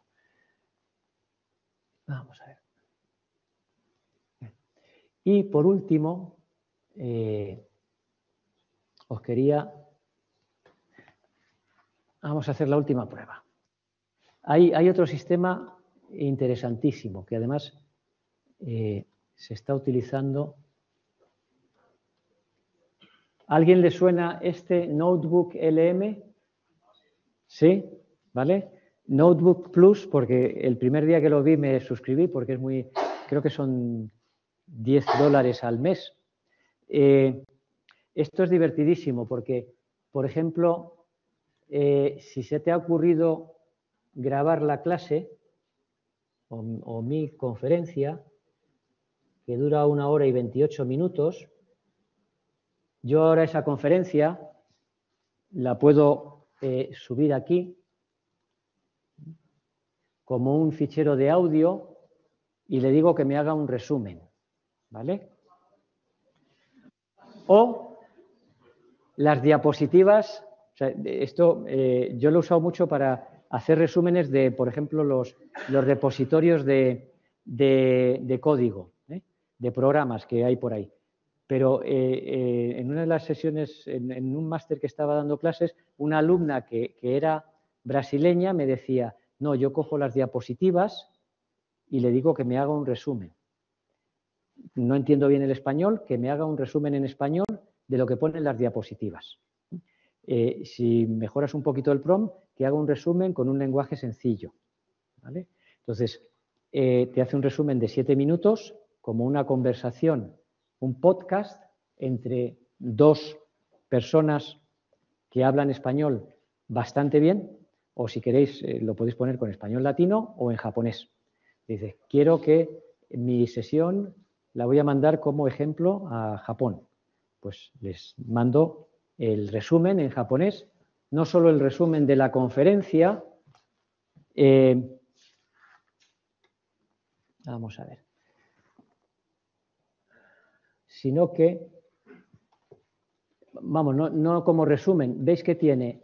Vamos a ver. Y por último, vamos a hacer la última prueba. Hay otro sistema interesantísimo que además se está utilizando. ¿A alguien le suena este Notebook LM? ¿Sí? ¿Vale? Notebook Plus, porque el primer día que lo vi me suscribí porque creo que son $10 al mes. Esto es divertidísimo porque, por ejemplo, si se te ha ocurrido grabar la clase o mi conferencia, que dura 1 hora y 28 minutos, yo ahora esa conferencia la puedo subir aquí como un fichero de audio y le digo que me haga un resumen, ¿vale? O las diapositivas, o sea, esto yo lo he usado mucho para hacer resúmenes de, por ejemplo, los repositorios de código, de programas que hay por ahí. Pero en una de las sesiones, en un máster que estaba dando clases, una alumna que era brasileña me decía, no, yo cojo las diapositivas y le digo que me haga un resumen. No entiendo bien el español, que me haga un resumen en español de lo que ponen las diapositivas. Si mejoras un poquito el prompt, que haga un resumen con un lenguaje sencillo, ¿vale? Entonces, te hace un resumen de 7 minutos, como una conversación, un podcast entre 2 personas que hablan español bastante bien, o si queréis lo podéis poner con español latino o en japonés. Dice, quiero que mi sesión la voy a mandar como ejemplo a Japón. Pues les mando el resumen en japonés, no solo el resumen de la conferencia, vamos a ver, sino que, vamos, no como resumen, veis que tiene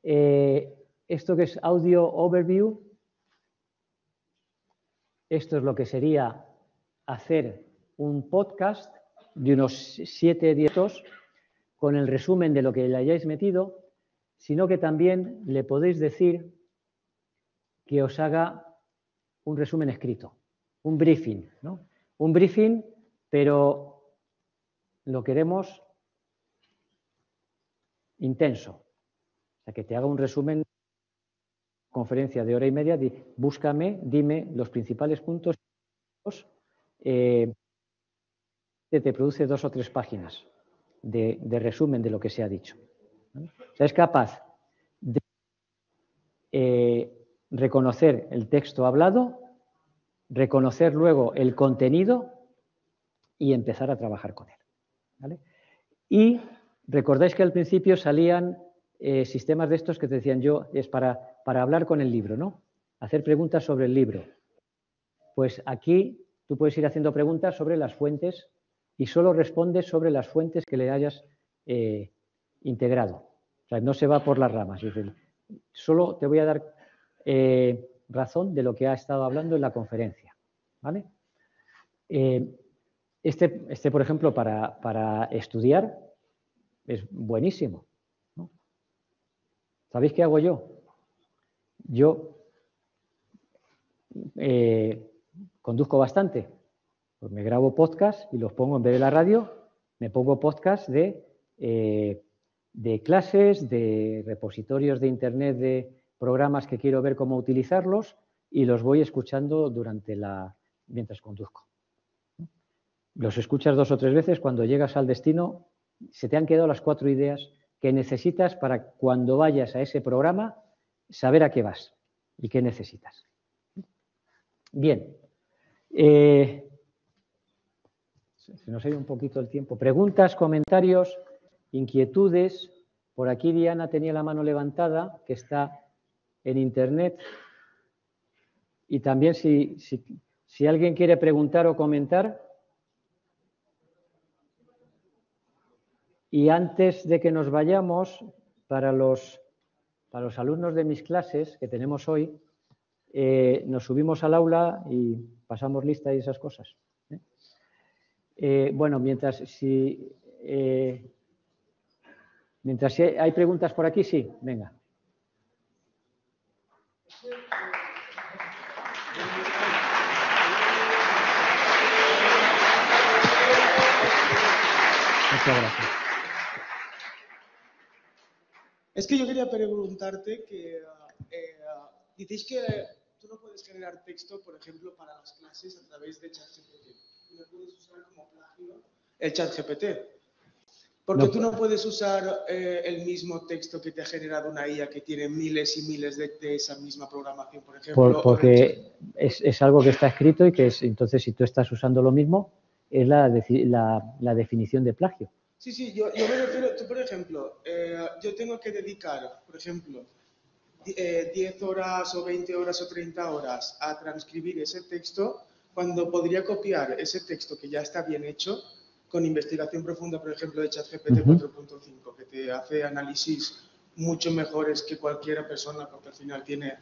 esto que es Audio Overview, esto es lo que sería hacer un podcast de unos 7 minutos con el resumen de lo que le hayáis metido, sino que también le podéis decir que os haga un resumen escrito, un briefing, ¿no? Un briefing, pero lo queremos intenso. O sea, que te haga un resumen, conferencia de 1 hora y media, búscame, dime los principales puntos, te produce 2 o 3 páginas de resumen de lo que se ha dicho, ¿vale? O sea, es capaz de reconocer el texto hablado, reconocer luego el contenido y empezar a trabajar con él, ¿vale? Y recordáis que al principio salían sistemas de estos que te decían yo, es para hablar con el libro, ¿no? Hacer preguntas sobre el libro. Pues aquí tú puedes ir haciendo preguntas sobre las fuentes y solo respondes sobre las fuentes que le hayas integrado. O sea, no se va por las ramas. Es decir, solo te voy a dar razón de lo que ha estado hablando en la conferencia, ¿vale? Este, por ejemplo, para estudiar es buenísimo, ¿no? ¿Sabéis qué hago yo? Yo conduzco bastante, Pues me grabo podcast y los pongo en vez de la radio, me pongo podcast de clases, de repositorios de internet, de programas que quiero ver cómo utilizarlos y los voy escuchando mientras conduzco. Los escuchas 2 o 3 veces, cuando llegas al destino se te han quedado las 4 ideas que necesitas para cuando vayas a ese programa saber a qué vas y qué necesitas. Bien. Se nos ha ido un poquito el tiempo. Preguntas, comentarios, inquietudes. Por aquí Diana tenía la mano levantada, que está en internet. Y también si alguien quiere preguntar o comentar. Y antes de que nos vayamos, para los alumnos de mis clases que tenemos hoy, nos subimos al aula y pasamos lista y esas cosas. Bueno, mientras hay preguntas por aquí, sí, venga. Muchas gracias. Es que yo quería preguntarte que dices que tú no puedes generar texto, por ejemplo, para las clases a través de ChatGPT. Tú no puedes usar como plagio el ChatGPT. Porque tú no puedes usar el mismo texto que te ha generado una IA que tiene miles y miles de esa misma programación, por ejemplo. Porque es algo que está escrito y que entonces si tú estás usando lo mismo, es la definición de plagio. Sí, yo me refiero, tú por ejemplo, yo tengo que dedicar, por ejemplo, 10 horas o 20 horas o 30 horas a transcribir ese texto, cuando podría copiar ese texto que ya está bien hecho con investigación profunda, por ejemplo, de ChatGPT 4.5, que te hace análisis mucho mejores que cualquier persona, porque al final tiene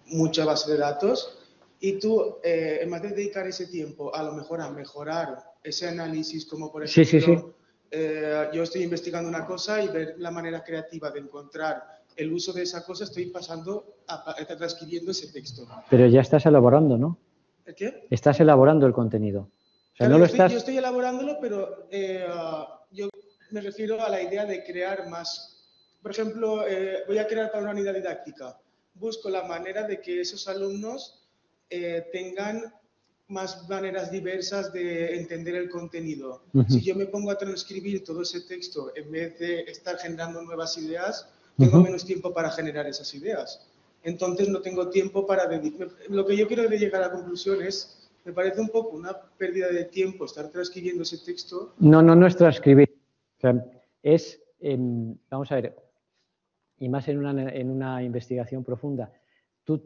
mucha base de datos, y tú, en vez de dedicar ese tiempo a lo mejor a mejorar ese análisis, como por ejemplo, yo estoy investigando una cosa y ver la manera creativa de encontrar el uso de esa cosa, estoy pasando a transcribiendo ese texto. Pero ya estás elaborando, ¿no? ¿El qué? Estás elaborando el contenido. O sea, Claro, no yo estoy elaborándolo, pero yo me refiero a la idea de crear más. Por ejemplo, voy a crear para una unidad didáctica. Busco la manera de que esos alumnos tengan más maneras diversas de entender el contenido. Si yo me pongo a transcribir todo ese texto en vez de estar generando nuevas ideas, tengo menos tiempo para generar esas ideas. Entonces no tengo tiempo para dedicar. Lo que yo quiero llegar a la conclusión es, me parece un poco una pérdida de tiempo estar transcribiendo ese texto. No es transcribir. O sea, vamos a ver, y más en una investigación profunda. Tú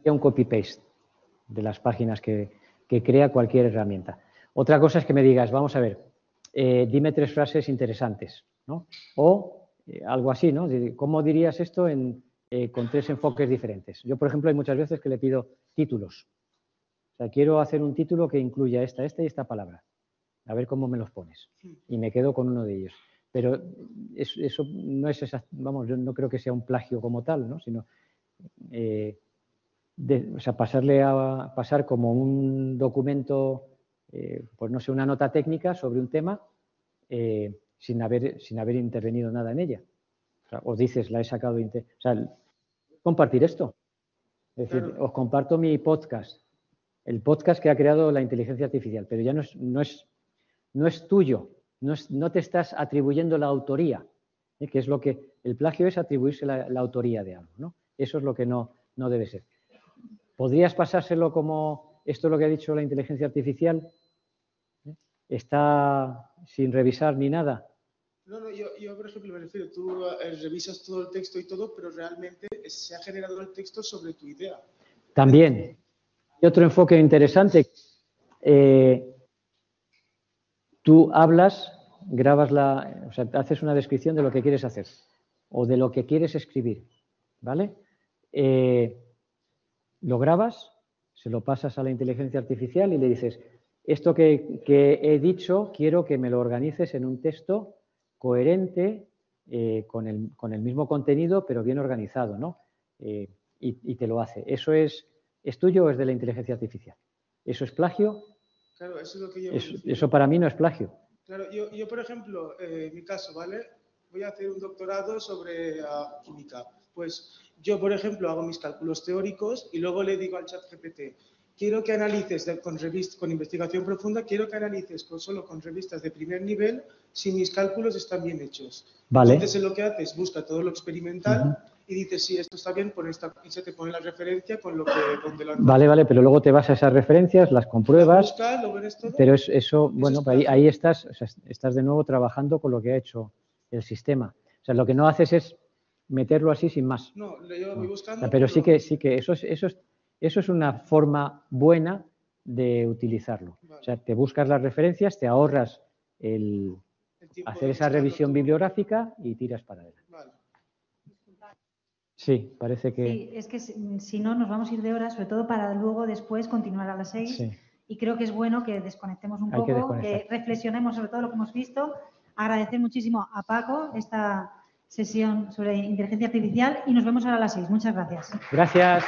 un copy-paste de las páginas que crea cualquier herramienta. Otra cosa es que me digas, vamos a ver, dime 3 frases interesantes, ¿no? O algo así, ¿no? ¿Cómo dirías esto con 3 enfoques diferentes? Yo, por ejemplo, hay muchas veces que le pido títulos. O sea, quiero hacer un título que incluya esta y esta palabra. A ver cómo me los pones. Y me quedo con uno de ellos. Pero eso no es vamos, yo no creo que sea un plagio como tal, ¿no? Sino o sea, pasar como un documento, pues no sé, una nota técnica sobre un tema sin haber intervenido nada en ella. O sea, os dices, la he sacado o sea, compartir esto. Es decir, os comparto mi podcast, el podcast que ha creado la inteligencia artificial, pero ya no es tuyo, no te estás atribuyendo la autoría, que es lo que el plagio es, atribuirse la autoría de algo, ¿no? Eso es lo que no debe ser. ¿Podrías pasárselo como esto es lo que ha dicho la inteligencia artificial? ¿Está sin revisar ni nada? No, yo por ejemplo me refiero, tú revisas todo el texto y todo, pero realmente se ha generado el texto sobre tu idea. También. Hay otro enfoque interesante. Tú hablas, grabas o sea, haces una descripción de lo que quieres hacer o de lo que quieres escribir, ¿vale? Lo grabas, se lo pasas a la inteligencia artificial y le dices, esto que he dicho quiero que me lo organices en un texto coherente, con el mismo contenido, pero bien organizado, ¿no? Y te lo hace. ¿Eso es tuyo o es de la inteligencia artificial? ¿Eso es plagio? Claro, eso es lo que yo Eso para mí no es plagio. Claro, yo por ejemplo, en mi caso, ¿vale? Voy a hacer un doctorado sobre química. Pues yo, por ejemplo, hago mis cálculos teóricos y luego le digo al ChatGPT, quiero que analices con investigación profunda, quiero que analices solo con revistas de primer nivel si mis cálculos están bien hechos. Vale. Entonces, lo que hace es busca todo lo experimental y dice, sí, esto está bien, y se te pone la referencia con lo que... Vale, pero luego te vas a esas referencias, las compruebas, lo ves todo. pero eso, bueno, es ahí estás, o sea, estás de nuevo trabajando con lo que ha hecho el sistema. O sea, lo que no haces es meterlo así sin más. No, yo voy buscando... Pero sí que eso es una forma buena de utilizarlo. Vale. O sea, te buscas las referencias, te ahorras el hacer esa revisión bibliográfica y tiras para adelante. Vale. Sí, parece que... Sí, es que si no nos vamos a ir de horas, sobre todo para luego después continuar a las 6. Sí. Y creo que es bueno que desconectemos un Hay que poco, desconectar. que reflexionemos sobre todo lo que hemos visto. Agradecer muchísimo a Paco esta sesión sobre inteligencia artificial y nos vemos ahora a las 6. Muchas gracias. Gracias.